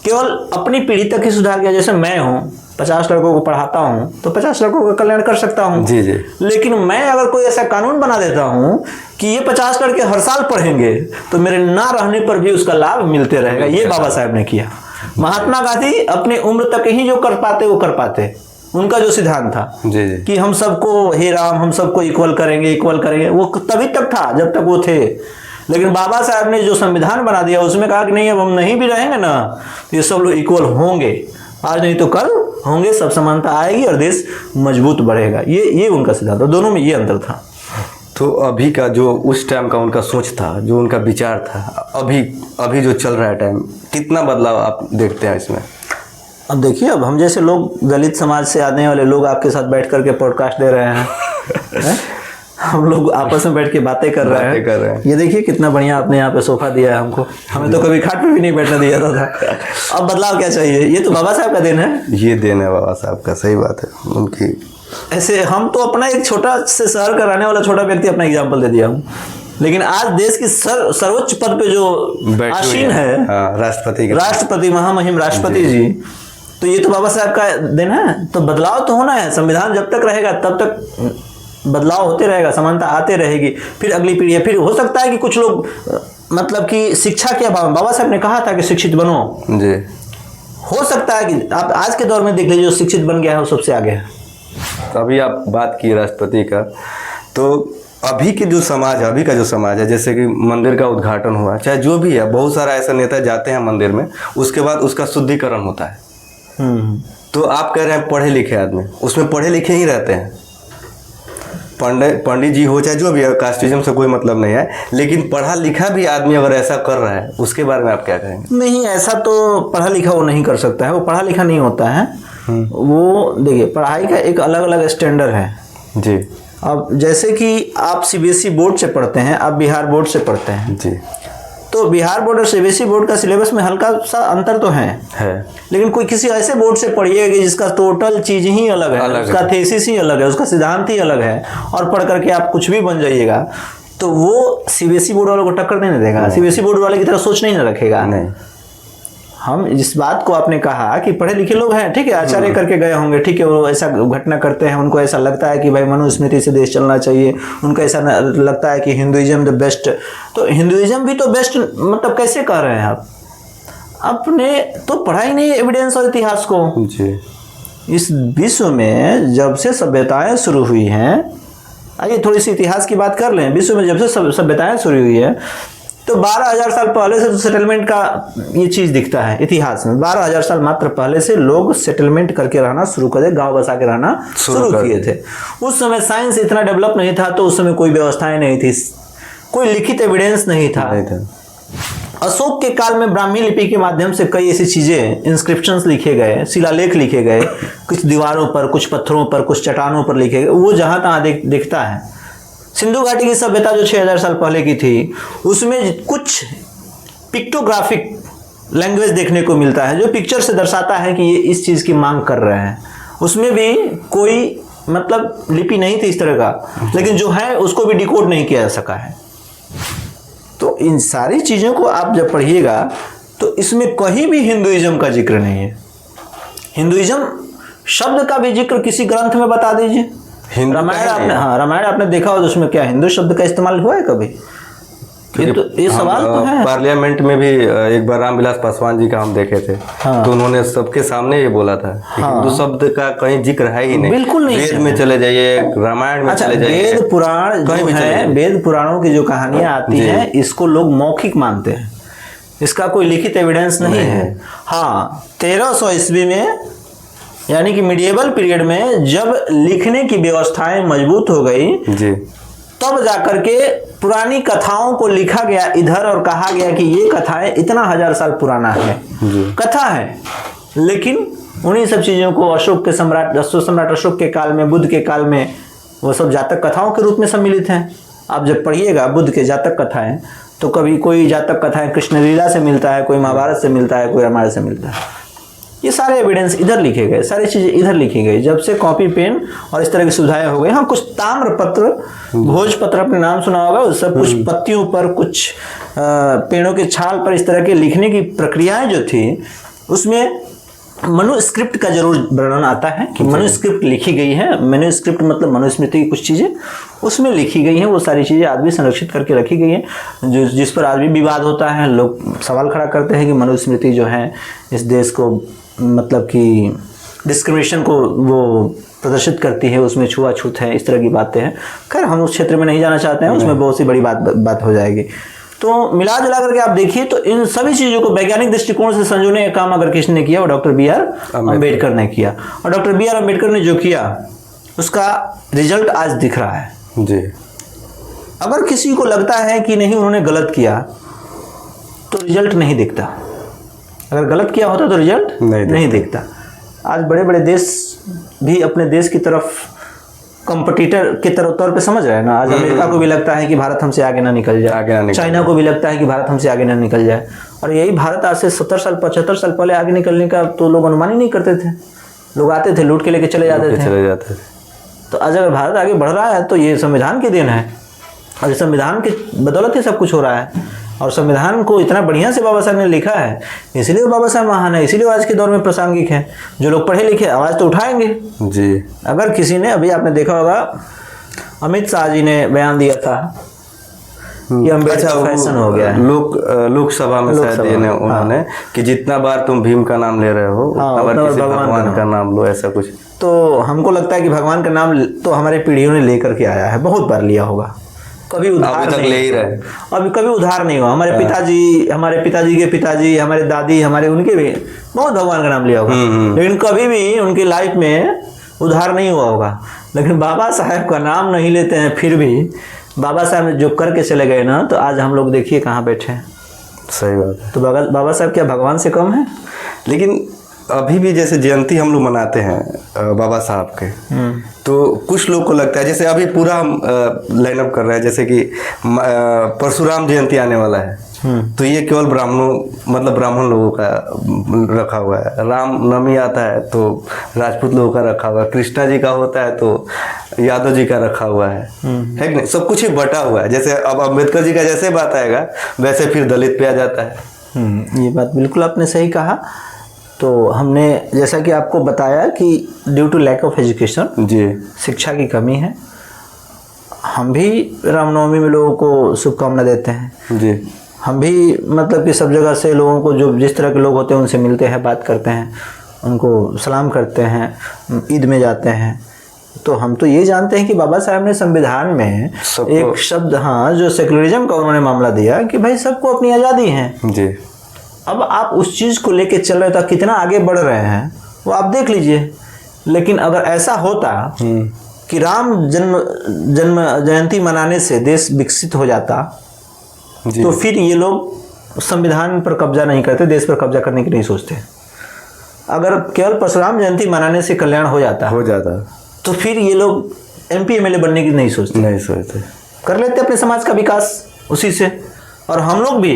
केवल अपनी पीढ़ी तक ही सुधार किया। जैसे मैं हूँ, 50 लड़कों को पढ़ाता हूँ तो 50 लड़कों का कल्याण कर सकता हूँ जी जी। लेकिन मैं अगर कोई ऐसा कानून बना देता हूँ कि ये 50 लड़के हर साल पढ़ेंगे तो मेरे ना रहने पर भी उसका लाभ मिलते रहेगा। ये बाबा साहब ने किया। महात्मा गांधी अपने उम्र तक ही जो कर पाते वो कर पाते। उनका जो सिद्धांत था जी जी। कि हम सबको, हे राम, हम सबको इक्वल करेंगे, वो तभी तक था जब तक वो थे। लेकिन बाबा साहब ने जो संविधान बना दिया उसमें कहा कि नहीं, अब हम नहीं भी रहेंगे ना तो ये सब लोग इक्वल होंगे, आज नहीं तो कल होंगे, सब समानता आएगी और देश मजबूत बढ़ेगा। ये उनका सिद्धांत था। दोनों में ये अंतर था। तो अभी का जो उस टाइम का उनका सोच था, जो उनका विचार था, अभी जो चल रहा है टाइम, कितना बदलाव आप देखते हैं इसमें? अब देखिए, अब हम जैसे लोग, दलित समाज से आने वाले लोग आपके साथ बैठ करके पॉडकास्ट दे रहे हैं हम लोग आपस में बैठ के बातें कर रहे हैं। ये देखिए कितना बढ़िया आपने यहाँ पे सोफा दिया है हमको। हमें तो कभी खाट पे भी नहीं बैठने दिया था। अब बदलाव क्या चाहिए? ये तो बाबा साहब का देन है। ये देन है बाबा साहब का, सही बात है उनकी। ऐसे हम तो अपना एक छोटा से शहर का रहने वाला छोटा व्यक्ति अपना एग्जाम्पल दे दिया हूँ, लेकिन आज देश की सर्वोच्च पद पे जो आसीन है, राष्ट्रपति, महामहिम राष्ट्रपति जी, तो ये तो बाबा साहब का देन है। तो बदलाव तो होना है। संविधान जब तक रहेगा तब तक बदलाव होते रहेगा, समानता आते रहेगी। फिर अगली पीढ़ी है, फिर हो सकता है कि कुछ लोग मतलब कि शिक्षा क्या, बाबा साहब ने कहा था कि शिक्षित बनो जी। हो सकता है कि आप आज के दौर में देख लीजिए, जो शिक्षित बन गया है वो सबसे आगे है। तो अभी आप बात की राष्ट्रपति का, तो अभी के जो समाज है, अभी का जो समाज है, जैसे कि मंदिर का उद्घाटन हुआ, चाहे जो भी है, बहुत सारा ऐसा नेता जाते हैं मंदिर में, उसके बाद उसका शुद्धिकरण होता है। तो आप कह रहे हैं पढ़े लिखे आदमी, उसमें पढ़े लिखे ही रहते हैं, पंडित जी हो चाहे जो भी है, कास्टिज्म से कोई मतलब नहीं है, लेकिन पढ़ा लिखा भी आदमी अगर ऐसा कर रहा है, उसके बारे में आप क्या कहेंगे? नहीं, ऐसा तो पढ़ा लिखा वो नहीं कर सकता है, वो पढ़ा लिखा नहीं होता है। वो देखिए, पढ़ाई का एक अलग अलग स्टैंडर्ड है जी। अब जैसे कि आप सीबीएसई बोर्ड से पढ़ते हैं, आप बिहार बोर्ड से पढ़ते हैं जी, तो बिहार बोर्ड और सीबीएसई बोर्ड का सिलेबस में हल्का सा अंतर तो है। लेकिन कोई किसी ऐसे बोर्ड से पढ़िएगा कि जिसका टोटल चीज ही अलग है, उसका थीसिस ही अलग है, उसका सिद्धांत ही अलग है, और पढ़ करके आप कुछ भी बन जाइएगा, तो वो सीबीएसई बोर्ड वालों को टक्कर नहीं देगा, सीबीएसई बोर्ड वाले की तरह सोच नहीं रखेगा। नहीं। हम इस बात को आपने कहा कि पढ़े लिखे लोग हैं, ठीक है, आचार्य करके गए होंगे, ठीक है, वो ऐसा घटना करते हैं, उनको ऐसा लगता है कि भाई मनुस्मृति से देश चलना चाहिए, उनको ऐसा लगता है कि हिंदुइज्म द बेस्ट। तो हिंदुइज्म भी तो बेस्ट मतलब कैसे कह रहे हैं आप? आपने तो पढ़ा ही नहीं एविडेंस और इतिहास को जी। इस विश्व में जब से सभ्यताएं शुरू हुई हैं, आइए थोड़ी सी इतिहास की बात कर लें। विश्व में जब से सभ्यताएं शुरू हुई है तो 12,000 साल पहले से तो सेटलमेंट का ये चीज़ दिखता है इतिहास में। 12,000 साल मात्र पहले से लोग सेटलमेंट करके रहना शुरू कर, गांव बसा के रहना शुरू किए थे। उस समय साइंस इतना डेवलप नहीं था, तो उस समय कोई व्यवस्थाएं नहीं थी, कोई लिखित एविडेंस नहीं था। अशोक के काल में ब्राह्मी लिपि के माध्यम से कई ऐसी चीज़ें, इंस्क्रिप्शंस लिखे गए, शिलालेख लिखे गए, कुछ दीवारों पर, कुछ पत्थरों पर, कुछ चट्टानों पर लिखे गए, वो जहाँ तहाँ दिखता है। सिंधु घाटी की सभ्यता जो 6,000 साल पहले की थी, उसमें कुछ पिक्टोग्राफिक लैंग्वेज देखने को मिलता है, जो पिक्चर से दर्शाता है कि ये इस चीज़ की मांग कर रहे हैं। उसमें भी कोई मतलब लिपि नहीं थी इस तरह का, लेकिन जो है उसको भी डिकोड नहीं किया जा सका है। तो इन सारी चीज़ों को आप जब पढ़िएगा तो इसमें कहीं भी हिंदुइज्म का जिक्र नहीं है। हिंदुइज्म शब्द का भी जिक्र किसी ग्रंथ में बता दीजिए। रामायण आपने, हाँ, रामायण आपने देखा हो तो उसमें क्या हिंदू शब्द का इस्तेमाल हुआ है कभी? ये सवाल तो है। पार्लियामेंट में भी एक बार रामविलास पासवान जी का हम देखे थे, हाँ। तो उन्होंने सबके सामने ये बोला था कि हाँ। हिंदू शब्द का कहीं जिक्र है ही नहीं, बिल्कुल नहीं। वेद में चले जाइए, रामायण में चले जाइए, वेद पुराण जो है, वेद पुराणों की जो कहानियां आती हैं, इसको लोग मौखिक मानते हैं, इसका कोई लिखित एविडेंस नहीं है। हाँ, 1300 ईस्वी में यानी कि मिडिएवल पीरियड में जब लिखने की व्यवस्थाएं मजबूत हो गई जी तब जाकर के पुरानी कथाओं को लिखा गया इधर और कहा गया कि ये कथाएं इतना 1000 साल पुराना है, कथा है। लेकिन उन्हीं सब चीज़ों को अशोक के सम्राट अशोक के काल में, बुद्ध के काल में वो सब जातक कथाओं के रूप में सम्मिलित हैं। आप जब पढ़िएगा बुद्ध के जातक कथाएं तो कभी कोई जातक कथाएं कृष्ण लीला से मिलता है, कोई महाभारत से मिलता है, कोई रामायण से मिलता है। ये सारे एविडेंस इधर लिखे गए, सारी चीज़ें इधर लिखी गई। जब से कॉपी पेन और इस तरह की सुविधाएं हो गई। हाँ, कुछ ताम्र पत्र, भोजपत्र आपने नाम सुना होगा, उस सब कुछ पत्तियों पर, कुछ पेड़ों के छाल पर इस तरह के लिखने की प्रक्रियाएं जो थी उसमें मनुस्क्रिप्ट का जरूर वर्णन आता है कि मनुस्क्रिप्ट लिखी गई है। मनुस्क्रिप्ट मतलब मनुस्मृति की कुछ चीज़ें उसमें लिखी गई हैं। वो सारी चीज़ें आज भी संरक्षित करके रखी गई हैं, जो जिस पर आज भी विवाद होता है। लोग सवाल खड़ा करते हैं कि मनुस्मृति जो है इस देश को मतलब कि डिस्क्रिमिनेशन को वो प्रदर्शित करती है, उसमें छुआछूत है, इस तरह की बातें हैं। खैर हम उस क्षेत्र में नहीं जाना चाहते हैं, उसमें बहुत सी बड़ी बात हो जाएगी। तो मिला जुला करके आप देखिए तो इन सभी चीज़ों को वैज्ञानिक दृष्टिकोण से संजोने का काम अगर किसने किया वो डॉक्टर बी आर अम्बेडकर ने किया। और डॉक्टर बी आर अम्बेडकर ने जो किया उसका रिजल्ट आज दिख रहा है जी। अगर किसी को लगता है कि नहीं उन्होंने गलत किया तो रिजल्ट नहीं दिखता। अगर गलत किया होता तो रिजल्ट नहीं दिखता। आज बड़े बड़े देश भी अपने देश की तरफ कंपटीटर के तौर पे समझ रहे हैं ना। आज अमेरिका को भी लगता है कि भारत हमसे आगे ना निकल जाए, चाइना को भी लगता है कि भारत हमसे आगे ना निकल जाए। और यही भारत आज से 70 साल 75 साल पहले आगे निकलने का तो लोग अनुमान ही नहीं करते थे। लोग आते थे, लूट के लेके चले जाते थे। तो आज अगर भारत आगे बढ़ रहा है तो ये संविधान की देन है, और संविधान की बदौलत ही सब कुछ हो रहा है। और संविधान को इतना बढ़िया से बाबा साहब ने लिखा है, इसलिए बाबा साहब महान है, इसीलिए आज के दौर में प्रासंगिक है। जो लोग पढ़े लिखे आवाज़ तो उठाएंगे जी। अगर किसी ने, अभी आपने देखा होगा अमित शाह जी ने बयान दिया था कि अम्बेडकर फैशन हो गया है। लोकसभा में शायद उन्होंने कि जितना बार तुम भीम का नाम ले रहे हो उतना बार किसी भगवान का नाम लो, ऐसा कुछ। तो हमको लगता है कि भगवान का नाम तो हमारे पीढ़ियों ने लेकर के आया है, बहुत बार लिया होगा, कभी उधार नहीं, ले ही रहे, अभी कभी उधार नहीं हुआ। हमारे पिताजी के पिताजी, हमारे दादी, हमारे उनके भी बहुत भगवान का नाम लिया होगा, लेकिन कभी भी उनकी लाइफ में उधार नहीं हुआ होगा। लेकिन बाबा साहब का नाम नहीं लेते हैं, फिर भी बाबा साहब जो करके चले गए ना, तो आज हम लोग देखिए कहाँ बैठे हैं। सही बात है। तो बाबा साहब क्या भगवान से कम है? लेकिन अभी भी जैसे जयंती हम लोग मनाते हैं बाबा साहब के, तो कुछ लोग को लगता है, जैसे अभी पूरा हम लाइनअप कर रहे हैं, जैसे कि परशुराम जयंती आने वाला है, तो ये केवल ब्राह्मण लोगों का रखा हुआ है। राम नवमी आता है तो राजपूत लोगों का रखा हुआ है, कृष्णा जी का होता है तो यादव जी का रखा हुआ है कि नहीं? सब कुछ ही बटा हुआ है। जैसे अब अम्बेडकर जी का जैसे बात आएगा वैसे फिर दलित पे आ जाता है। ये बात बिल्कुल आपने सही कहा। तो हमने जैसा कि आपको बताया कि due to lack of education जी, शिक्षा की कमी है। हम भी रामनवमी में लोगों को शुभकामना देते हैं जी। हम भी मतलब कि सब जगह से लोगों को, जो जिस तरह के लोग होते हैं उनसे मिलते हैं, बात करते हैं, उनको सलाम करते हैं, ईद में जाते हैं। तो हम तो ये जानते हैं कि बाबा साहब ने संविधान में एक शब्द, हाँ, जो सेकुलरिज्म का उन्होंने मामला दिया कि भाई सबको अपनी आज़ादी है जी। अब आप उस चीज़ को लेके चल रहे, तो कितना आगे बढ़ रहे हैं वो आप देख लीजिए। लेकिन अगर ऐसा होता कि राम जन्म जयंती मनाने से देश विकसित हो जाता तो फिर ये लोग संविधान पर कब्जा नहीं करते, देश पर कब्जा करने की नहीं सोचते। अगर केवल परशुराम जयंती मनाने से कल्याण हो जाता तो फिर ये लोग MP MLA बनने की नहीं सोचते, कर लेते अपने समाज का विकास उसी से। और हम लोग भी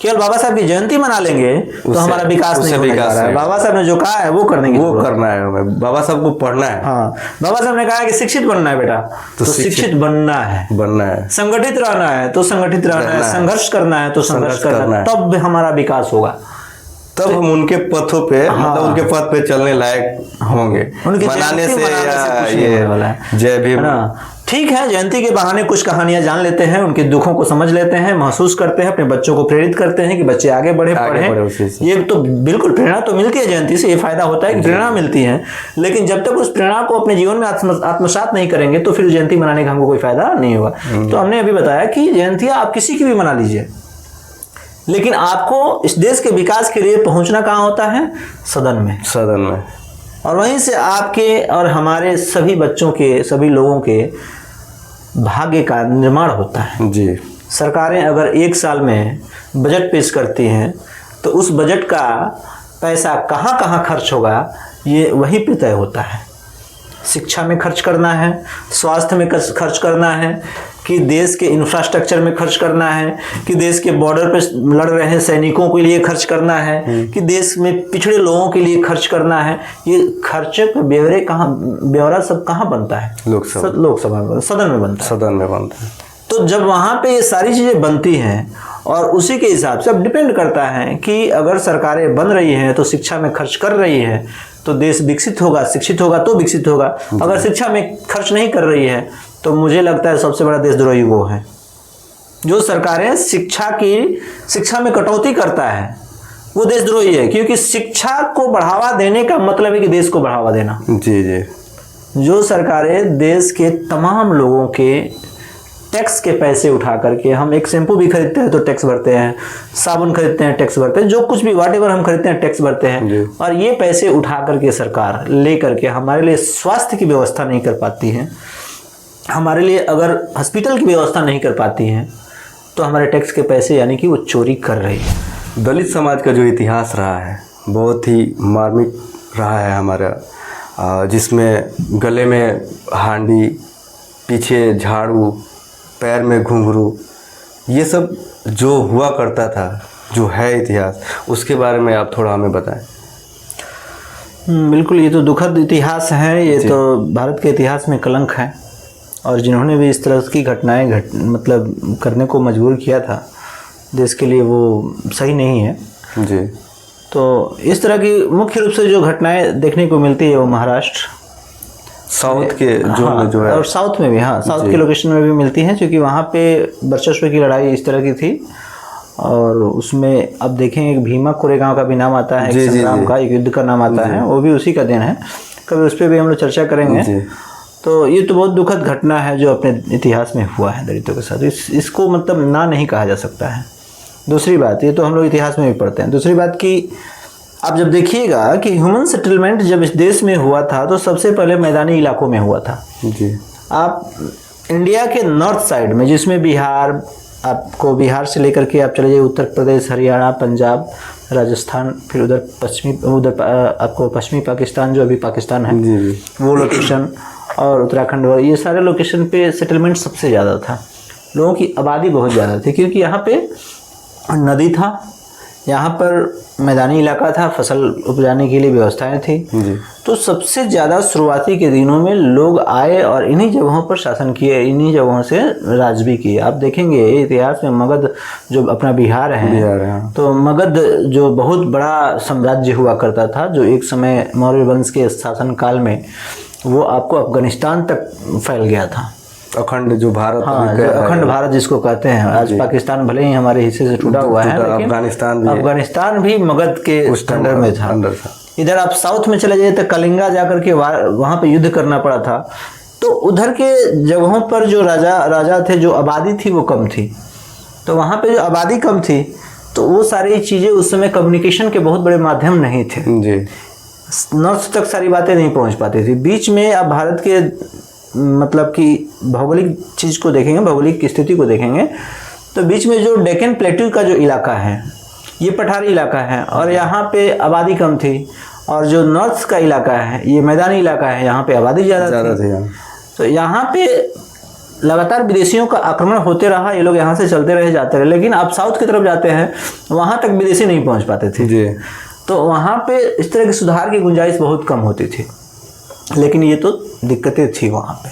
केवल बाबा साहब की जयंती मना लेंगे तो हमारा विकास नहीं होने जा रहा है। बाबा साहब ने जो कहा है वो करने की, वो करना है हमें। बाबा साहब को पढ़ना है। हाँ, बाबा साहब ने कहा है कि शिक्षित बनना है बेटा, तो शिक्षित बनना है, संगठित रहना है तो संगठित रहना है, संघर्ष करना है तो संघर्ष करना है, तब हमारा विकास होगा। तब हम उनके पथों पे, मतलब उनके पथ पे चलने लायक होंगे। उनके मनाने से ये जय भीम, ठीक है, जयंती के बहाने कुछ कहानियां जान लेते हैं, उनके दुखों को समझ लेते हैं, महसूस करते हैं, अपने बच्चों को प्रेरित करते हैं कि बच्चे आगे बढ़े, पढ़ें। ये तो बिल्कुल प्रेरणा तो मिलती है जयंती से, ये फायदा होता है कि प्रेरणा मिलती है। लेकिन जब तक उस प्रेरणा को अपने जीवन में आत्मसात नहीं करेंगे तो फिर जयंती मनाने का हमको कोई फायदा नहीं होगा। तो हमने अभी बताया कि जयंतियाँ आप किसी की भी मना लीजिए, लेकिन आपको इस देश के विकास के लिए पहुंचना कहाँ होता है? सदन में। और वहीं से आपके और हमारे सभी बच्चों के, सभी लोगों के भाग्य का निर्माण होता है। जी। सरकारें अगर एक साल में बजट पेश करती हैं तो उस बजट का पैसा कहाँ कहाँ खर्च होगा ये वहीं पे तय होता है। शिक्षा में खर्च करना है, स्वास्थ्य में खर्च करना है, कि देश के इंफ्रास्ट्रक्चर में खर्च करना है, कि देश के बॉर्डर पे लड़ रहे हैं सैनिकों के लिए खर्च करना है, कि देश में पिछड़े लोगों के लिए खर्च करना है। ये खर्चे के ब्यौरा सब कहाँ बनता है? लोकसभा में, सदन में बनता है। सदन में बनता है। तो जब वहाँ पे ये सारी चीज़ें बनती हैं और उसी के हिसाब से अब डिपेंड करता है कि अगर सरकारें बन रही हैं तो शिक्षा में खर्च कर रही है तो देश विकसित होगा, शिक्षित होगा तो विकसित होगा। अगर शिक्षा में खर्च नहीं कर रही है तो मुझे लगता है सबसे बड़ा देशद्रोही वो है जो सरकारें शिक्षा में कटौती करता है, वो देशद्रोही है। क्योंकि शिक्षा को बढ़ावा देने का मतलब है कि देश को बढ़ावा देना। जी जी। जो सरकारें देश के तमाम लोगों के टैक्स के पैसे उठा करके, हम एक शैम्पू भी खरीदते हैं तो टैक्स भरते हैं, साबुन खरीदते हैं टैक्स भरते हैं, जो कुछ भी व्हाटएवर हम खरीदते हैं टैक्स भरते हैं, और ये पैसे उठा करके सरकार ले करके हमारे लिए स्वास्थ्य की व्यवस्था नहीं कर पाती है, हमारे लिए अगर हॉस्पिटल की व्यवस्था नहीं कर पाती है तो हमारे टैक्स के पैसे यानी कि वो चोरी कर रही है। दलित समाज का जो इतिहास रहा है बहुत ही मार्मिक रहा है हमारा, जिसमें गले में हांडी, पीछे झाड़ू, पैर में घुंघरू, ये सब जो हुआ करता था, जो है इतिहास, उसके बारे में आप थोड़ा हमें बताएं। बिल्कुल, ये तो दुखद इतिहास है, ये तो भारत के इतिहास में कलंक है। और जिन्होंने भी इस तरह की घटनाएं मतलब करने को मजबूर किया था देश के लिए, वो सही नहीं है जी। तो इस तरह की मुख्य रूप से जो घटनाएं देखने को मिलती है वो महाराष्ट्र, साउथ के जो है, और साउथ में भी, हाँ साउथ के लोकेशन में भी मिलती हैं, क्योंकि वहाँ पे वर्चस्व की लड़ाई इस तरह की थी। और उसमें अब देखें भीमा कोरेगांव का भी नाम आता है, एक संग्राम का, एक युद्ध का नाम आता है, वो भी उसी का दिन है। कभी उस पर भी हम लोग चर्चा करेंगे। तो ये तो बहुत दुखद घटना है जो अपने इतिहास में हुआ है दलितों के साथ। इसको मतलब ना नहीं कहा जा सकता है। दूसरी बात, ये तो हम लोग इतिहास में भी पढ़ते हैं। दूसरी बात कि आप जब देखिएगा कि ह्यूमन सेटलमेंट जब इस देश में हुआ था तो सबसे पहले मैदानी इलाकों में हुआ था जी। आप इंडिया के नॉर्थ साइड में, जिसमें बिहार, आपको बिहार से लेकर के आप चले जाइए उत्तर प्रदेश, हरियाणा, पंजाब, राजस्थान, फिर उधर आपको पश्चिमी पाकिस्तान जो अभी पाकिस्तान है जी। वो लोकेशन, और उत्तराखंड, ये सारे लोकेशन पे सेटलमेंट सबसे ज़्यादा था। लोगों की आबादी बहुत ज़्यादा थी क्योंकि यहाँ पे नदी था, यहाँ पर मैदानी इलाका था, फसल उपजाने के लिए व्यवस्थाएं थी जी। तो सबसे ज़्यादा शुरुआती के दिनों में लोग आए और इन्हीं जगहों पर शासन किए, इन्हीं जगहों से राज भी किए। आप देखेंगे इतिहास में मगध जो अपना बिहार है, तो मगध जो बहुत बड़ा साम्राज्य हुआ करता था, जो एक समय मौर्य वंश के शासनकाल में वो आपको अफगानिस्तान तक फैल गया था। अखंड जो भारत, हाँ, जो अखंड भारत जिसको कहते हैं। आज पाकिस्तान भले ही हमारे हिस्से से टूटा हुआ है, लेकिन अफगानिस्तान भी मगध के अंडर में था। इधर आप साउथ में चले जाइए तो कलिंगा जाकर के वहाँ पे युद्ध करना पड़ा था। तो उधर के जगहों पर जो राजा थे, जो आबादी थी वो कम थी, तो वहाँ पे जो आबादी कम थी तो वो सारी चीज़ें उस समय कम्युनिकेशन के बहुत बड़े माध्यम नहीं थे जी। नॉर्थ तक सारी बातें नहीं पहुँच पाती थी। बीच में आप भारत के मतलब कि भौगोलिक चीज़ को देखेंगे, भौगोलिक स्थिति को देखेंगे तो बीच में जो डेक्कन प्लेट्यू का जो इलाका है ये पठारी इलाका है और यहाँ पे आबादी कम थी, और जो नॉर्थ का इलाका है ये मैदानी इलाका है, यहाँ पे आबादी ज़्यादा थी। तो यहाँ पे लगातार विदेशियों का आक्रमण होते रहा, ये लोग यहाँ से चलते रहे, जाते रहे। लेकिन आप साउथ की तरफ जाते हैं वहाँ तक विदेशी नहीं पहुँच पाते थे जी। तो वहाँ पे इस तरह के सुधार की गुंजाइश बहुत कम होती थी, लेकिन ये तो दिक्कतें थी वहाँ पे,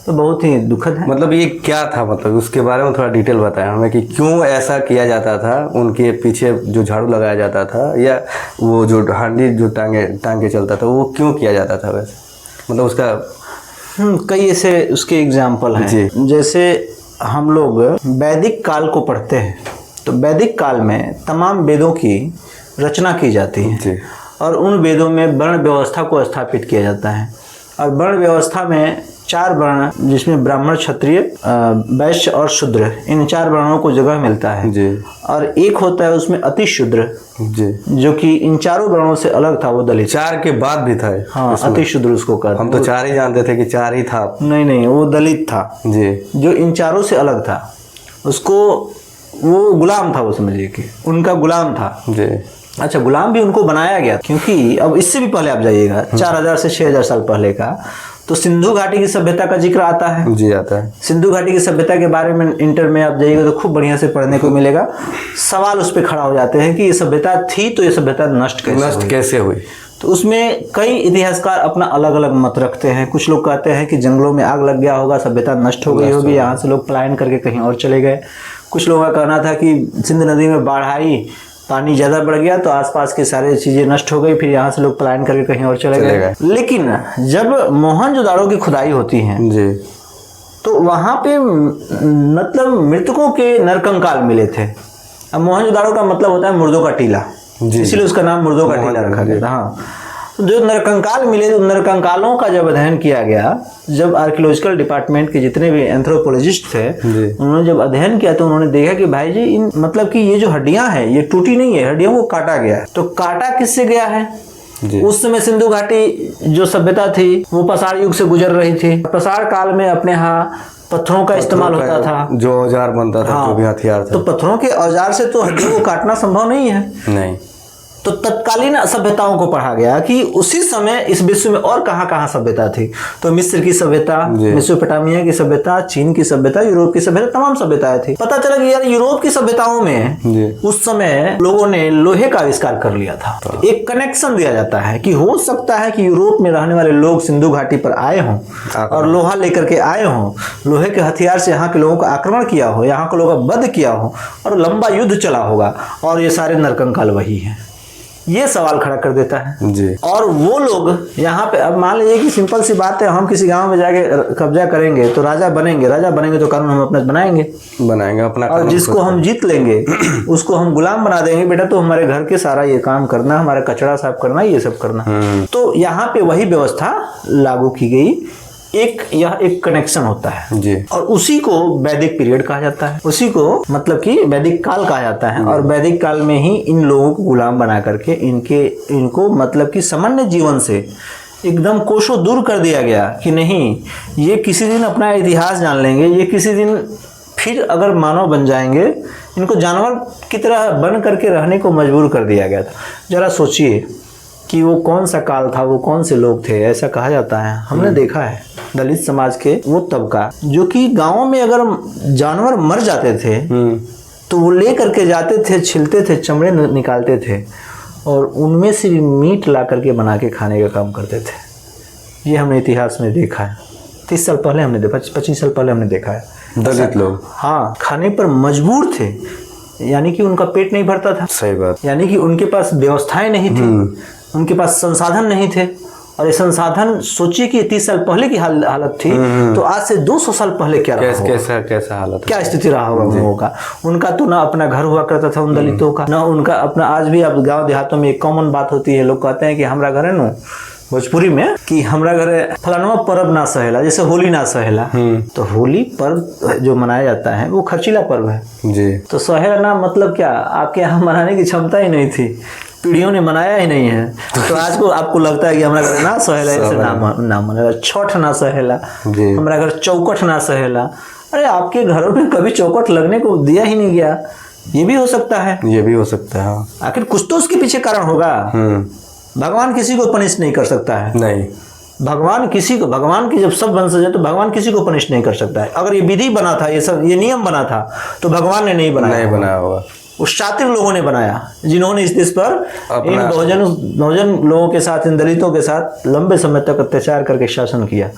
तो बहुत ही दुखद है। मतलब ये क्या था, मतलब उसके बारे में थोड़ा डिटेल बताएं हमें कि क्यों ऐसा किया जाता था, उनके पीछे जो झाड़ू लगाया जाता था या वो जो हांडी जो टांग के चलता था वो क्यों किया जाता था वैसे, मतलब उसका कई ऐसे उसके एग्जाम्पल हैं। जैसे हम लोग वैदिक काल को पढ़ते हैं तो वैदिक काल में तमाम वेदों की रचना की जाती है और उन वेदों में वर्ण व्यवस्था को स्थापित किया जाता है, और वर्ण व्यवस्था में 4 वर्ण, जिसमें ब्राह्मण, क्षत्रिय, वैश्य और शूद्र, इन 4 वर्णों को जगह मिलता है जी। और एक होता है उसमें अति शूद्र, जी, जो कि इन 4 वर्णों से अलग था, वो दलित। 4 के बाद भी था। हाँ, अति शूद्र उसको कहते। हम तो 4 ही जानते थे कि 4 ही था। नहीं, वो दलित था जी, जो इन 4 से अलग था। उसको वो गुलाम था, वो समझिए कि उनका गुलाम था। जी। अच्छा, गुलाम भी उनको बनाया गया, क्योंकि अब इससे भी पहले आप जाइएगा 4000 से 6000 साल पहले का, तो सिंधु घाटी की सभ्यता का जिक्र आता है। जी, आता है। सिंधु घाटी की सभ्यता के बारे में इंटर में आप जाइएगा तो खूब बढ़िया से पढ़ने को मिलेगा। सवाल उस पर खड़ा हो जाते हैं कि ये सभ्यता थी तो ये सभ्यता नष्ट कैसे हुई। तो उसमें कई इतिहासकार अपना अलग अलग मत रखते हैं। कुछ लोग कहते हैं कि जंगलों में आग लग गया होगा, सभ्यता नष्ट हो गई होगी, यहाँ से लोग पलायन करके कहीं और चले गए। कुछ लोगों का कहना था कि सिंध नदी में बाढ़ आई, पानी ज़्यादा बढ़ गया तो आसपास की सारी चीज़ें नष्ट हो गई, फिर यहाँ से लोग पलायन करके कहीं और चले गए। लेकिन जब मोहनजोदाड़ो की खुदाई होती है जी, तो वहाँ पे मतलब मृतकों के नरकंकाल मिले थे। अब मोहनजोदाड़ो का मतलब होता है मुर्दों का टीला, इसलिए उसका नाम मुर्दों का टीला रखा गया था। हाँ, जो नरकंकाल मिले, उन नरकंकालों का जब अध्ययन किया गया, जब आर्कियोलॉजिकल डिपार्टमेंट के जितने भी एंथ्रोपोलॉजिस्ट थे उन्होंने जब अध्ययन किया तो उन्होंने देखा कि भाई जी इन मतलब कि ये जो हड्डियां हैं ये टूटी नहीं है, हड्डियों को काटा गया है। तो काटा किससे गया है? उस समय सिंधु घाटी जो सभ्यता थी वो पसार युग से गुजर रही थी। पसार काल में अपने यहाँ पत्थरों का इस्तेमाल होता था, जो औजार बनता था। हाँ, जो भी हथियार था। तो पत्थरों के औजार से तो हड्डियों को काटना संभव नहीं है। नहीं। तो तत्कालीन सभ्यताओं को पढ़ा गया कि उसी समय इस विश्व में और कहाँ कहाँ सभ्यता थी। तो मिस्र की सभ्यता, मेसोपोटामिया की सभ्यता, चीन की सभ्यता, यूरोप की सभ्यता, तमाम सभ्यताएं थी। पता चला कि यार यूरोप की सभ्यताओं में उस समय लोगों ने लोहे का आविष्कार कर लिया था। एक कनेक्शन दिया जाता है कि हो सकता है कि यूरोप में रहने वाले लोग सिंधु घाटी पर आए हों और लोहा लेकर के आए हों, लोहे के हथियार से यहाँ के लोगों का आक्रमण किया हो, यहाँ के लोगों का वध किया हो और लंबा युद्ध चला होगा और ये सारे नरकंकाल वही हैं। ये सवाल खड़ा कर देता है जी। और वो लोग यहाँ पे, अब मान लीजिए कि सिंपल सी बात है, हम किसी गांव में जाके कब्जा करेंगे तो राजा बनेंगे तो कानून हम अपना बनाएंगे अपना, और जिसको हम जीत लेंगे उसको हम गुलाम बना देंगे, बेटा तो हमारे घर के सारा ये काम करना, हमारा कचरा साफ करना, ये सब करना। तो यहाँ पे वही व्यवस्था लागू की गई। यह एक कनेक्शन होता है जी। और उसी को वैदिक पीरियड कहा जाता है, उसी को मतलब कि वैदिक काल कहा जाता है। और वैदिक काल में ही इन लोगों को गुलाम बना करके इनको मतलब कि सामान्य जीवन से एकदम कोसों दूर कर दिया गया कि नहीं, ये किसी दिन अपना इतिहास जान लेंगे, ये किसी दिन फिर अगर मानव बन जाएंगे। इनको जानवर की तरह बन करके रहने को मजबूर कर दिया गया था। जरा सोचिए कि वो कौन सा काल था, वो कौन से लोग थे। ऐसा कहा जाता है, हमने देखा है दलित समाज के वो तबका जो कि गाँव में अगर जानवर मर जाते थे तो वो ले करके जाते थे, छिलते थे, चमड़े निकालते थे और उनमें से मीट ला करके बना के खाने का काम करते थे। ये हमने इतिहास में देखा है। 30 साल पहले हमने देखा, 25 साल पहले हमने देखा है। दलित लोग हाँ, खाने पर मजबूर थे, यानी कि उनका पेट नहीं भरता था। सही बात। यानी कि उनके पास व्यवस्थाएं नहीं थी, उनके पास संसाधन नहीं थे। और ये संसाधन, सोचिए कि 30 साल पहले की हालत थी, तो आज से 200 साल पहले क्या रहा होगा? कैसा हालत, क्या स्थिति रहा होगा उन लोगों का? उनका तो ना अपना घर हुआ करता था उन दलितों का, ना उनका अपना। आज भी अब गांव देहातों में एक कॉमन बात होती है, लोग कहते हैं कि हमारा घर है ना भोजपुरी में कि हमारा घर है फलाना पर्व ना सहेला, जैसे होली ना सहेला। तो होली पर्व जो मनाया जाता है वो खर्चीला पर्व है जी। तो सहेला ना मतलब क्या, आपके यहाँ मनाने की क्षमता ही नहीं थी, पीढ़ियों ने मनाया ही नहीं है। तो आज को आपको लगता है कि हमारा घर ना सहेला, ऐसे ना मनाया। छठ ना सहेला, हमारा घर चौकट ना सहेला। अरे आपके घरों में कभी चौकट लगने को दिया ही नहीं गया, ये भी हो सकता है। ये भी हो सकता है। आखिर कुछ तो उसके पीछे कारण होगा। भगवान किसी को पनिश नहीं कर सकता है। नहीं, भगवान की जब सब वंशज है तो भगवान किसी को पनिश नहीं कर सकता है। अगर ये विधि बना था, ये नियम बना था, तो भगवान ने नहीं बनाया होगा, उस शातिर लोगों ने बनाया, जिन्होंने इस देश पर इन बहुजन लोगों के साथ, इन दलितों के साथ लंबे समय तक अत्याचार करके शासन किया।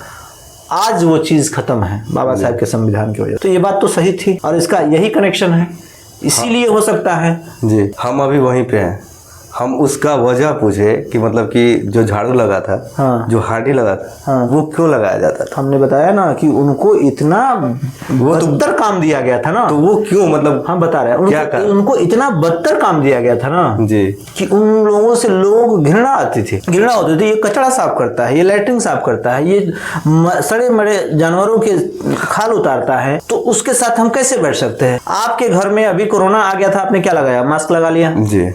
आज वो चीज खत्म है बाबा साहब के संविधान की वजह। तो ये बात तो सही थी और इसका यही कनेक्शन है, इसीलिए हो सकता है जी। हम अभी वहीं पे हैं, हम उसका वजह पूछे कि मतलब कि जो झाड़ू लगा था, हाँ। जो हांडी लगा था, हाँ। वो क्यों लगाया जाता था? हमने बताया ना कि उनको इतना बदतर काम दिया गया था ना, तो वो क्यों, मतलब हम बता रहे हैं क्या कारण? उनको इतना बदतर काम दिया गया था ना जी, कि उन लोगों से लोग घृणा आती थी, घृणा होती थी। ये कचरा साफ करता है, ये लैट्रिन साफ करता है, ये सड़े मरे जानवरों के खाल उतारता है, तो उसके साथ हम कैसे बैठ सकते हैं? आपके घर में अभी कोरोना आ गया था, आपने क्या लगाया? मास्क लगा लिया जी।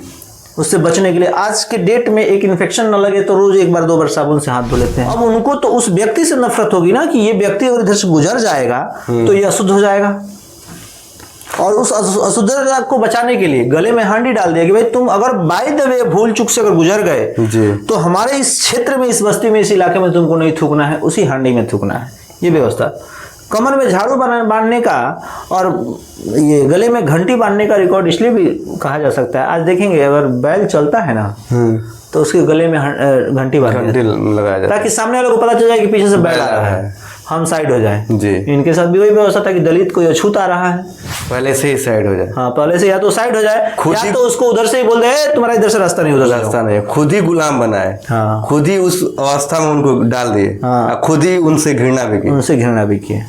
उससे बचने के लिए। आज के डेट में एक इन्फेक्शन न लगे तो रोज एक बार 2 बार साबुन से हाथ धो लेते हैं। अब उनको तो उस व्यक्ति से नफरत होगी ना कि ये व्यक्ति अगर इधर से गुजर जाएगा तो ये अशुद्ध हो जाएगा, और उस अशुद्धता को बचाने के लिए गले में हांडी डाल दिया कि भाई तुम अगर बाय द वे भूल चूक से अगर गुजर गए जी, तो हमारे इस क्षेत्र में, इस बस्ती में, इस इलाके में तुमको नहीं थूकना है, उसी हांडी में थूकना है। ये व्यवस्था। कमर में झाड़ू बांधने का और ये गले में घंटी बांधने का रिकॉर्ड इसलिए भी कहा जा सकता है। आज देखेंगे अगर बैल चलता है ना तो उसके गले में घंटी लगाया जाता है ताकि सामने वाले को पता चल जाए कि पीछे से बैल आ रहा है, हम साइड हो जाए। जी। इनके साथ भी वही व्यवस्था था कि दलित को अछूत आ रहा है, पहले से ही साइड हो जाए। हाँ, पहले से या तो साइड हो जाए या तो उसको उधर से ही बोल दे तुम्हारा इधर से रास्ता नहीं, उधर रास्ता नहीं, खुद ही गुलाम बनाए। हाँ। खुद ही उस अवस्था में उनको डाल दिए। हाँ। खुद ही उनसे घृणा भी की, उनसे घृणा भी किए,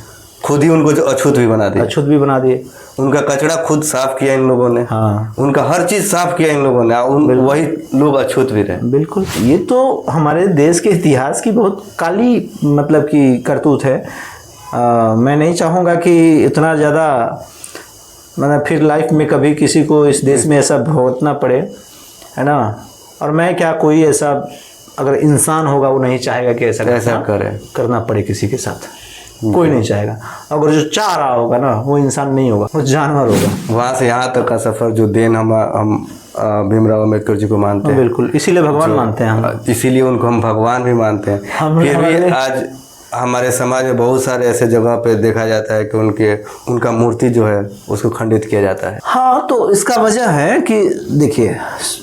खुद ही उनको जो अछूत भी बना दिए, अछूत भी बना दिए। उनका कचरा खुद साफ किया इन लोगों ने। हाँ। उनका हर चीज साफ किया इन लोगों ने, वही लोग अछूत भी रहे। बिल्कुल, ये तो हमारे देश के इतिहास की बहुत काली मतलब की करतूत है। मैं नहीं चाहूँगा कि इतना ज़्यादा मतलब फिर लाइफ में कभी किसी को इस देश में ऐसा भुगतना पड़े, है ना। और मैं क्या, कोई ऐसा अगर इंसान होगा वो नहीं चाहेगा कि ऐसा करना पड़े किसी के साथ, कोई नहीं चाहेगा। अगर जो चाह रहा होगा ना वो इंसान नहीं होगा, वो जानवर होगा। वहाँ से यहाँ तक का सफर जो देन हम भीमराव अम्बेडकर जी को मानते हैं। बिल्कुल, इसीलिए भगवान मानते हैं हम, इसीलिए उनको हम भगवान भी मानते हैं। फिर भी आज हमारे समाज में बहुत सारे ऐसे जगह पे देखा जाता है कि उनका मूर्ति जो है उसको खंडित किया जाता है। हाँ, तो इसका वजह है कि देखिए,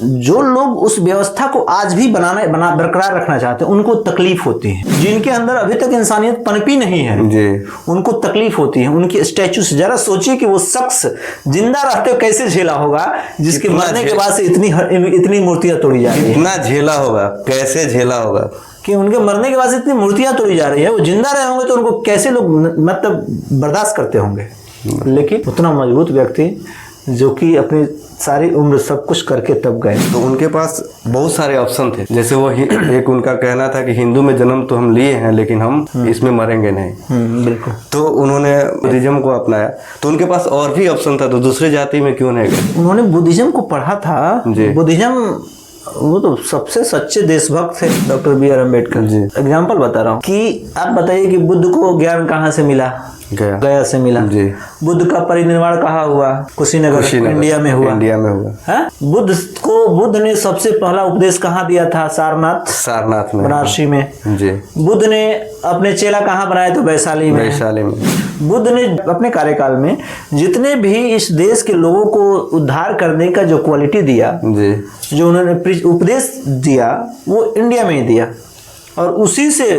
जो लोग उस व्यवस्था को आज भी बरकरार रखना चाहते हैं उनको तकलीफ होती है। जिनके अंदर अभी तक इंसानियत पनपी नहीं है जी, उनको तकलीफ होती है। उनकी स्टैचू से जरा सोचिए कि वो शख्स जिंदा रहते कैसे झेला होगा, जिसके मरने के बाद से इतनी मूर्तियां तोड़ी जा रही है। कितना झेला होगा, कैसे झेला होगा कि उनके मरने के बाद से इतनी मूर्तियां तोड़ी जा रही है। वो जिंदा रहे होंगे तो उनको कैसे लोग मतलब बर्दाश्त करते होंगे। लेकिन उतना मजबूत व्यक्ति जो कि अपनी सारी उम्र सब कुछ करके तब गए, तो उनके पास बहुत सारे ऑप्शन थे। जैसे वो एक उनका कहना था कि हिंदू में जन्म तो हम लिए हैं लेकिन हम इसमें मरेंगे नहीं। बिल्कुल। तो उन्होंने बुद्धिज्म को अपनाया, तो उनके पास और भी ऑप्शन था, तो दूसरे जाति में क्यों नहीं गए? उन्होंने बुद्धिज्म को पढ़ा था। जी। बुद्धिज्म, वो तो सबसे सच्चे देशभक्त थे doctor B R Ambedkar ji. Example बता रहा हूँ कि आप बताइए कि बुद्ध को ज्ञान कहाँ से मिला? गया से मिला जी। बुद्ध का परिनिर्वाण कहाँ हुआ? कुशीनगर इंडिया में हुआ। है? बुद्ध ने सबसे पहला उपदेश कहाँ दिया था? सारनाथ में, बनारसी में जी। बुद्ध ने अपने चेला कहाँ बनाए? तो वैशाली में। बुद्ध ने अपने कार्यकाल में जितने भी इस देश के लोगों को उद्धार करने का जो क्वालिटी दिया जी, जो उन्होंने उपदेश दिया, वो इंडिया में ही दिया, और उसी से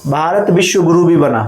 भारत विश्व गुरु भी बना।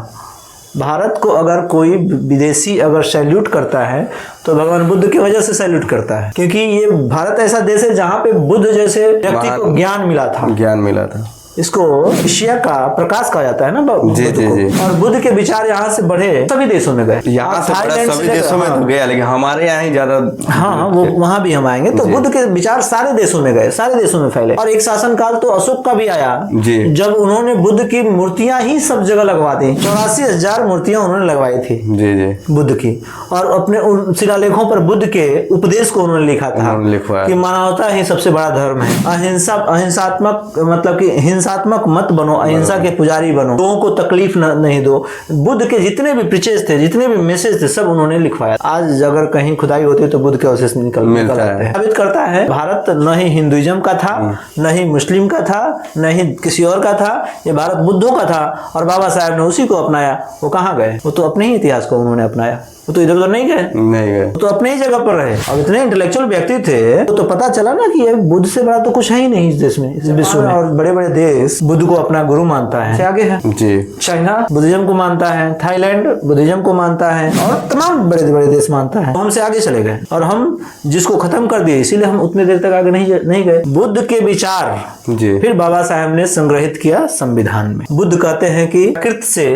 भारत को अगर कोई विदेशी अगर सैल्यूट करता है तो भगवान बुद्ध की वजह से सैल्यूट करता है, क्योंकि ये भारत ऐसा देश है जहाँ पे बुद्ध जैसे व्यक्ति को ज्ञान मिला था। इसको एशिया का प्रकाश कहा जाता है ना जी, जी, जी। और बुद्ध के विचार यहाँ से बढ़े, सभी देशों में गए। यहाँ से सभी देशों में तो गया, लेकिन हमारे यहाँ ही ज्यादा। हाँ, वो वहाँ भी हम आएंगे। तो बुद्ध के विचार सारे देशों में गए, सारे देशों में फैले। और एक शासनकाल तो अशोक का भी आया जी, जब उन्होंने बुद्ध की मूर्तियां ही सब जगह लगवा दी। 84,000 मूर्तियां उन्होंने लगवाई थी जी जी बुद्ध की, और अपने उन शिलालेखों पर बुद्ध के उपदेश को उन्होंने लिखा था कि मानवता ही सबसे बड़ा धर्म है। अहिंसात्मक मतलब कि हिंसात्मक मत बनो, अहिंसा के पुजारी बनो, लोगों को तकलीफ नहीं दो। बुद्ध के जितने भी प्रीचेस थे, जितने भी मैसेज थे, सब उन्होंने लिखवाया। आज अगर कहीं खुदाई होती है तो बुद्ध के अवशेष निकल आते हैं। साबित करता है भारत न ही हिंदुइज्म का था, न ही मुस्लिम का था, न ही किसी और का था। ये भारत बुद्धों का था, और बाबा साहब ने उसी को अपनाया। वो कहाँ गए? वो तो अपने ही इतिहास को उन्होंने अपनाया। वो तो इधर उधर नहीं गए, नहीं गए। तो अपने ही जगह पर रहे। अब इतने इंटेलेक्चुअल व्यक्ति थे तो पता चला ना कि ये बुद्ध से बड़ा तो कुछ है ही नहीं इस देश में, इस विश्व में। और बड़े बड़े देश बुद्ध को अपना गुरु मानता है, आगे है जी। चाइना बुद्धिज्म को मानता है, थाईलैंड बुद्धिज्म को मानता है, और तमाम बड़े बड़े देश मानता है। तो हमसे आगे चले गए और हम जिसको खत्म कर दिए, इसीलिए हम उतने देर तक आगे नहीं गए। बुद्ध के विचार जी। फिर बाबा साहब ने संग्रहित किया संविधान में। बुद्ध कहते हैं कि प्रकृति से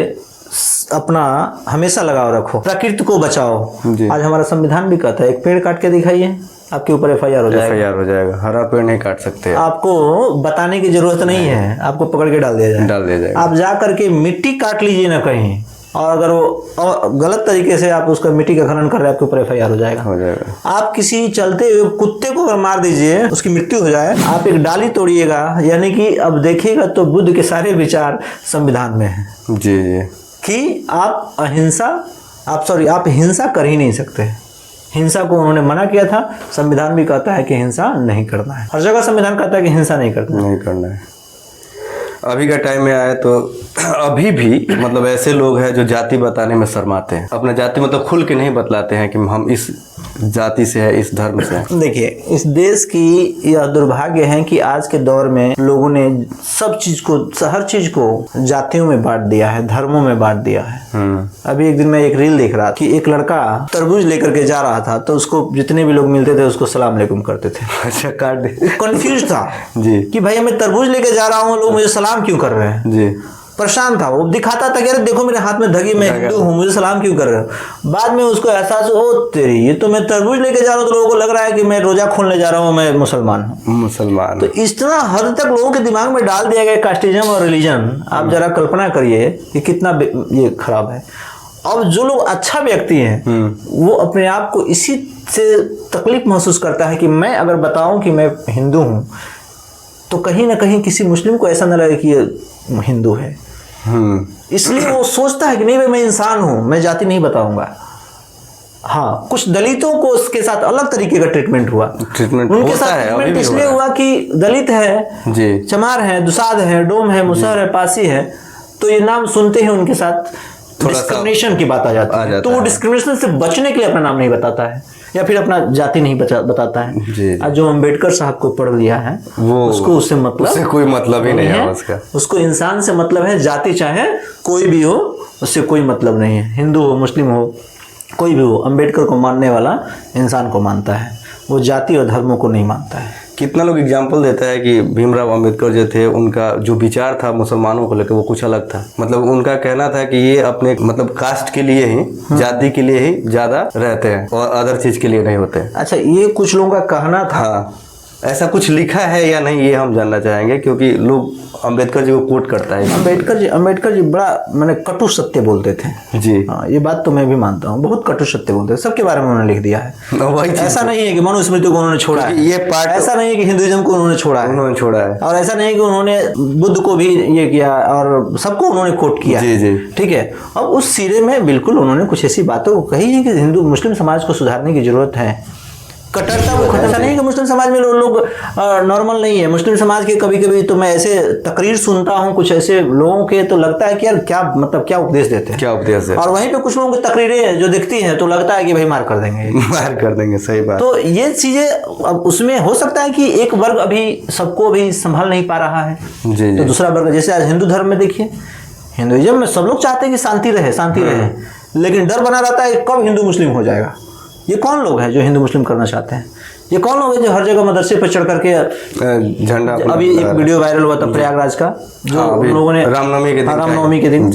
अपना हमेशा लगाव रखो, प्रकृति को बचाओ। आज हमारा संविधान भी कहता है एक पेड़ काट के दिखाइए, आपके ऊपर FIR हो जाएगा। FIR हो जाएगा। हरा पेड़ नहीं काट सकते। आपको बताने की जरूरत नहीं है, आपको पकड़ के डाल दिया जाएगा। आप जा करके मिट्टी काट लीजिए ना कहीं, और अगर वो गलत तरीके से आप उसका मिट्टी का खनन कर रहे हैं, आपके ऊपर FIR हो जाएगा। आप किसी चलते हुए कुत्ते को अगर मार दीजिए, उसकी मृत्यु हो जाए, आप एक डाली तोड़िएगा। यानी कि अब देखिएगा तो बुद्ध के सारे विचार संविधान में है जी जी, कि आप आप हिंसा कर ही नहीं सकते। हिंसा को उन्होंने मना किया था। संविधान भी कहता है कि हिंसा नहीं करना है। हर जगह संविधान कहता है कि हिंसा नहीं करना है। अभी का टाइम में आए तो अभी भी मतलब ऐसे लोग हैं जो जाति बताने में शर्माते हैं। अपना जाति मतलब खुल के नहीं बतलाते हैं कि हम इस जाति से है, इस धर्म से है। देखिए, इस देश की यह दुर्भाग्य है कि आज के दौर में लोगों ने सब चीज को, हर चीज को जातियों में बांट दिया है, धर्मों में बांट दिया है। अभी एक दिन मैं एक रील देख रहा था कि एक लड़का तरबूज लेकर के जा रहा था, तो उसको जितने भी लोग मिलते थे उसको सलाम अलैकुम करते थे। अच्छा, काट दे। कंफ्यूज था जी कि भाई मैं तरबूज लेके जा रहा हूँ, लोग मुझे सलाम क्यों कर रहे हैं जी। परेशान था वो। दिखाता था कि अरे देखो मेरे हाथ में धगी, मैं हिंदू हूँ, मुझे सलाम क्यों कर रहे हो। बाद में उसको एहसास हो, तेरी ये तो मैं तरबूज लेके जा रहा हूँ, तो लोगों को लग रहा है कि मैं रोजा खोलने जा रहा हूँ, मैं मुसलमान हूँ। तो इतना हद तक लोगों के दिमाग में डाल दिया गया कास्टिज्म और रिलीजन। आप जरा कल्पना करिए कि कितना ये खराब है। अब जो लोग अच्छा व्यक्ति हैं वो अपने आप को इसी से तकलीफ महसूस करता है कि मैं अगर बताऊं कि मैं हिंदू हूं तो कहीं ना कहीं किसी मुस्लिम को ऐसा न लगे कि ये हिंदू है। इसलिए वो सोचता है कि नहीं भाई मैं इंसान हूं, मैं जाति नहीं बताऊंगा। हाँ, कुछ दलितों को उसके साथ अलग तरीके का ट्रीटमेंट हुआ। उनके साथ ट्रीटमेंट इसलिए हुआ कि दलित है जी, चमार है, दुसाध है, डोम है, मुसहर है, पासी है, तो ये नाम सुनते ही उनके साथ डिस्क्रिमिनेशन की बात आ जाती है। तो वो डिस्क्रिमिनेशन से बचने के लिए अपना नाम नहीं बताता है या फिर अपना जाति नहीं बताता है। आज जो अम्बेडकर साहब को पढ़ लिया है वो उसको उससे मतलब, उससे कोई मतलब ही नहीं है उसको इंसान से मतलब है। जाति चाहे कोई भी हो उससे कोई मतलब नहीं है। हिंदू हो, मुस्लिम हो, कोई भी हो, अम्बेडकर को मानने वाला इंसान को मानता है, वो जाति और धर्मों को नहीं मानता है। कितना लोग एग्जाम्पल देता है कि भीमराव अंबेडकर जो थे उनका जो विचार था मुसलमानों को लेकर वो कुछ अलग था। मतलब उनका कहना था कि ये अपने मतलब कास्ट के लिए ही, जाति के लिए ही ज्यादा रहते हैं और अदर चीज के लिए नहीं होते। अच्छा, ये कुछ लोगों का कहना था। हाँ, ऐसा कुछ लिखा है या नहीं ये हम जानना चाहेंगे, क्योंकि लोग अम्बेडकर जी को कोट करता है। अम्बेडकर जी बड़ा मैंने कटु सत्य बोलते थे जी। हाँ, ये बात तो मैं भी मानता हूँ, बहुत कटु सत्य बोलते थे। सबके बारे में उन्होंने लिख दिया है। ऐसा नहीं है कि मनुस्मृति को उन्होंने छोड़ा है, ये पार्ट ऐसा नहीं है कि हिंदुइज्म को उन्होंने छोड़ा है, और ऐसा नहीं कि उन्होंने बुद्ध को भी ये किया और सबको उन्होंने कोट किया। जी जी, ठीक है। अब उस सिरे में बिल्कुल उन्होंने कुछ ऐसी बातों कही है कि हिंदू मुस्लिम समाज को सुधारने की जरूरत है। कट्टरता वो खतरा नहीं कि मुस्लिम समाज में लोग नॉर्मल नहीं है। मुस्लिम समाज के कभी कभी तो मैं ऐसे तकरीर सुनता हूँ कुछ ऐसे लोगों के, तो लगता है कि यार क्या मतलब क्या उपदेश देते हैं, क्या उपदेश है। और वहीं पे कुछ लोगों की तकरीरें जो दिखती हैं तो लगता है कि भाई मार कर देंगे सही बात। तो ये चीजें अब उसमें हो सकता है कि एक वर्ग अभी सबको अभी संभाल नहीं पा रहा है जी, तो दूसरा वर्ग, जैसे आज हिंदू धर्म में देखिए, हिंदुइज्म में सब लोग चाहते हैं कि शांति रहे, लेकिन डर बना रहता है कब हिंदू मुस्लिम हो जाएगा। ये कौन लोग हैं जो हिंदू मुस्लिम करना चाहते हैं? ये कौन लोग हैं जो हर जगह मदरसे पर चढ़ करके झंडा, अभी एक वीडियो वायरल हुआ था प्रयागराज का, जो लोगों ने रामनवमी के दिन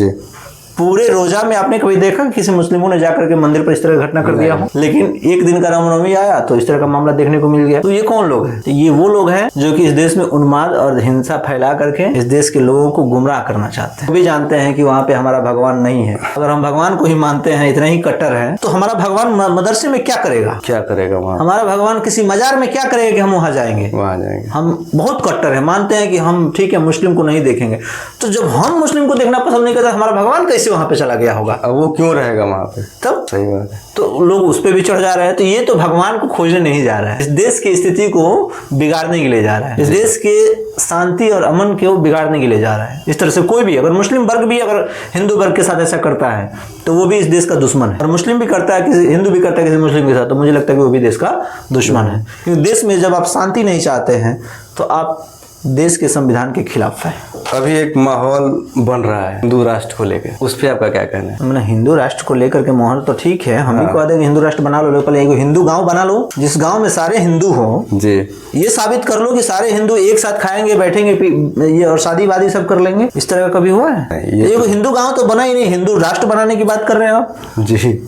पूरे रोजा में आपने कभी देखा किसी मुस्लिमों ने जाकर के मंदिर पर इस तरह घटना कर दिया हो? लेकिन एक दिन का रामनवमी आया तो इस तरह का मामला देखने को मिल गया। तो ये कौन लोग हैं? तो ये वो लोग हैं जो कि इस देश में उन्माद और हिंसा फैला करके इस देश के लोगों को गुमराह करना चाहते हैं। वो भी जानते हैं कि वहाँ पे हमारा भगवान नहीं है। अगर हम भगवान को ही मानते हैं, इतना ही कट्टर है, तो हमारा भगवान मदरसे में क्या करेगा वहाँ? हमारा भगवान किसी मजार में क्या करेगा कि हम वहाँ जाएंगे? हम बहुत कट्टर है, मानते हैं कि हम ठीक है मुस्लिम को नहीं देखेंगे। तो जब हम मुस्लिम को देखना पसंद नहीं करते, हमारा भगवान कैसे से वहां पे चला गया होगा। अब वो क्यों रहेगा वहाँ पे? तब सही बात है। तो लोग उस पे भी चढ़ जा रहे हैं। तो ये तो भगवान को खोजने नहीं जा रहा है, इस देश की स्थिति को बिगाड़ने के लिए जा रहा है, इस देश के शांति और अमन को बिगाड़ने के लिए जा रहा है। इस तरह से कोई भी, अगर मुस्लिम वर्ग भी अगर हिंदू वर्ग के साथ ऐसा करता है तो वो भी इस देश का दुश्मन है। और मुस्लिम भी करता है, किसी हिंदू भी करता है किसी मुस्लिम के साथ, तो मुझे लगता है कि वो भी देश का दुश्मन है। क्योंकि देश में जब आप शांति नहीं चाहते हैं तो आप देश के संविधान के खिलाफ है। अभी एक माहौल बन रहा है हिंदू राष्ट्र को लेकर, उस पर आपका क्या कहना है? मैंने हिंदू राष्ट्र को लेकर के माहौल तो ठीक है, हम भी कह दें कि हिंदू राष्ट्र बना लो, पहले एक हिंदू गांव बना लो जिस गांव में सारे हिंदू हो जी। ये साबित कर लो कि सारे हिंदू एक साथ खाएंगे बैठेंगे ये और शादी वादी सब कर लेंगे। इस तरह का कभी हुआ है? ये हिंदू गांव तो बना ही नहीं, हिंदू राष्ट्र बनाने की बात कर रहे हैं आप जी।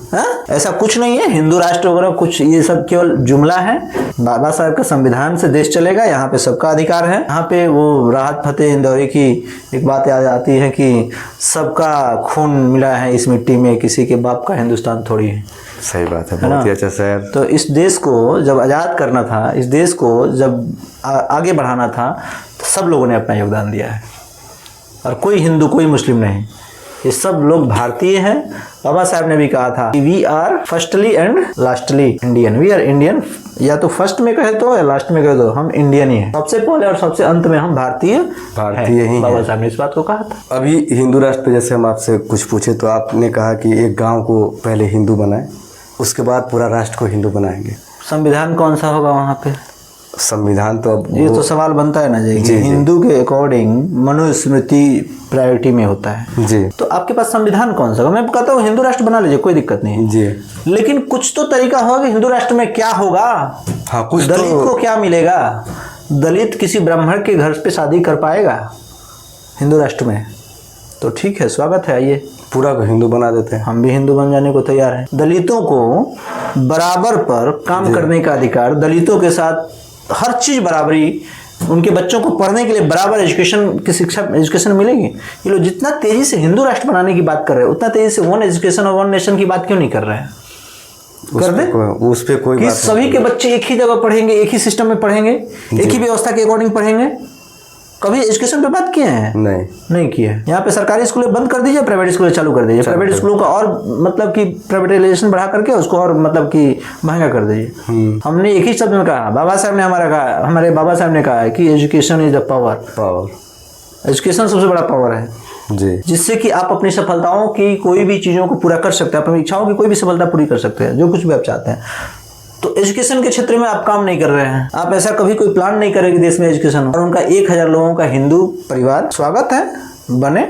ऐसा कुछ नहीं है, हिंदू राष्ट्र वगैरह कुछ, ये सब केवल जुमला है। बाबा साहब के संविधान से देश चलेगा, यहाँ पे सबका अधिकार है। यहाँ पे वो राहत फतेह इंदौरी की एक बात याद आती है कि सबका खून मिला है इस मिट्टी में, किसी के बाप का हिंदुस्तान थोड़ी है। सही बात है, बहुत ही अच्छा शहर। तो इस देश को जब आज़ाद करना था, इस देश को जब आगे बढ़ाना था, तो सब लोगों ने अपना योगदान दिया है। और कोई हिंदू कोई मुस्लिम नहीं, ये सब लोग भारतीय हैं। बाबा साहब ने भी कहा था कि we are firstly and lastly Indian, we are Indian. या तो फर्स्ट में कहे तो या लास्ट में कहे तो हम इंडियन ही हैं। सबसे पहले और सबसे अंत में हम भारतीय ही बाबा साहब ने इस बात को कहा था। अभी हिंदू राष्ट्र पे जैसे हम आपसे कुछ पूछे तो आपने कहा कि एक गांव को पहले हिंदू बनाए, उसके बाद पूरा राष्ट्र को हिंदू बनाएंगे। संविधान कौन सा होगा वहाँ पे? संविधान तो अब ये तो सवाल बनता है ना जी, हिंदू के अकॉर्डिंग मनुस्मृति प्रायोरिटी में होता है जी। तो आपके पास संविधान कौन सा? मैं कहता हूँ हिंदू राष्ट्र बना लीजिए, कोई दिक्कत नहीं जी। लेकिन कुछ तो तरीका होगा कि हिंदू राष्ट्र में क्या होगा। हाँ, कुछ दलित को क्या मिलेगा? दलित किसी ब्राह्मण के घर पे शादी कर पाएगा हिंदू राष्ट्र में? तो ठीक है, स्वागत है, आइए पूरा को हिंदू बना देते हैं। हम भी हिंदू बन जाने को तैयार हैं। दलितों को बराबर पर काम करने का अधिकार, दलितों के साथ हर चीज बराबरी, उनके बच्चों को पढ़ने के लिए बराबर एजुकेशन की शिक्षा एजुकेशन मिलेगी। ये लोग जितना तेजी से हिंदू राष्ट्र बनाने की बात कर रहे हैं, उतना तेजी से वन एजुकेशन और वन नेशन की बात क्यों नहीं कर रहे हैं? कर दे उस पे कोई कि सभी के बच्चे एक ही जगह पढ़ेंगे, एक ही सिस्टम में पढ़ेंगे, एक ही व्यवस्था के अकॉर्डिंग पढ़ेंगे। कभी एजुकेशन पे बात किए हैं? नहीं किए। यहाँ पे सरकारी स्कूलें बंद कर दीजिए, प्राइवेट स्कूलें चालू कर दीजिए, प्राइवेट स्कूलों का और मतलब कि प्राइवेटाइजेशन बढ़ा करके उसको और मतलब कि महंगा कर दीजिए। हमने एक ही शब्द में कहा, बाबा साहब ने हमारे बाबा साहब ने कहा है कि education is the power. Education सबसे बड़ा पावर है जी, जिससे कि आप अपनी सफलताओं की कोई भी चीज़ों को पूरा कर सकते हैं, अपनी इच्छाओं की कोई भी सफलता पूरी कर सकते हैं, जो कुछ भी आप चाहते हैं। तो एजुकेशन के क्षेत्र में आप काम नहीं कर रहे हैं। आप ऐसा कभी कोई प्लान नहीं करें कि देश में एजुकेशन हो। और उनका 1000 लोगों का हिंदू परिवार, स्वागत है, बने।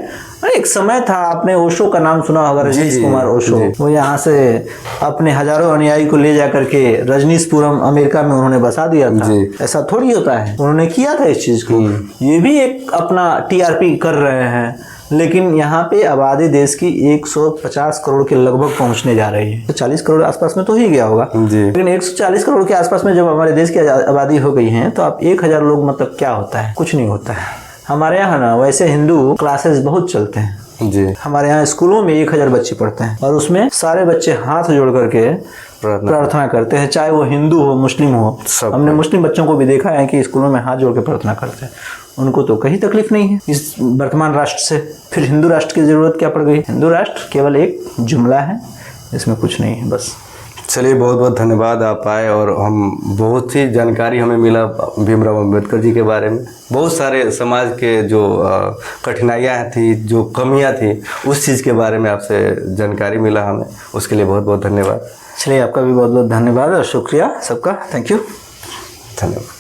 एक समय था, आपने ओशो का नाम सुना होगा, रजनीश कुमार ओशो। वो यहाँ से अपने हजारों अनुयायी को ले जा करके रजनीशपुरम अमेरिका में उन्होंने बसा दिया था। ऐसा थोड़ी होता है, उन्होंने किया था इस चीज को। ये भी एक अपना टीआरपी कर रहे हैं, लेकिन यहाँ पे आबादी देश की 150 करोड़ के लगभग पहुंचने जा रही है। तो 40 करोड़ आसपास में तो ही गया होगा, लेकिन 140 करोड़ के आसपास में जब हमारे देश की आबादी हो गई है, तो आप 1000 लोग मतलब क्या होता है? कुछ नहीं होता है। हमारे यहाँ ना वैसे हिंदू क्लासेस बहुत चलते हैं जी। हमारे यहाँ स्कूलों में 1000 बच्चे पढ़ते हैं और उसमें सारे बच्चे हाथ जोड़ करके प्रार्थना करते हैं, चाहे वो हिंदू हो मुस्लिम हो। हमने मुस्लिम बच्चों को भी देखा है कि स्कूलों में हाथ जोड़ के प्रार्थना करते हैं। उनको तो कहीं तकलीफ नहीं है इस वर्तमान राष्ट्र से। फिर हिंदू राष्ट्र की जरूरत क्या पड़ गई? हिंदू राष्ट्र केवल एक जुमला है, इसमें कुछ नहीं है बस। चलिए, बहुत बहुत धन्यवाद, आप आए और हम बहुत सी जानकारी हमें मिला भीमराव अम्बेडकर जी के बारे में। बहुत सारे समाज के जो कठिनाइयाँ थी, जो कमियाँ थी, उस चीज़ के बारे में आपसे जानकारी मिला हमें, उसके लिए बहुत बहुत धन्यवाद। चलिए, आपका भी बहुत बहुत धन्यवाद और शुक्रिया सबका। थैंक यू, धन्यवाद।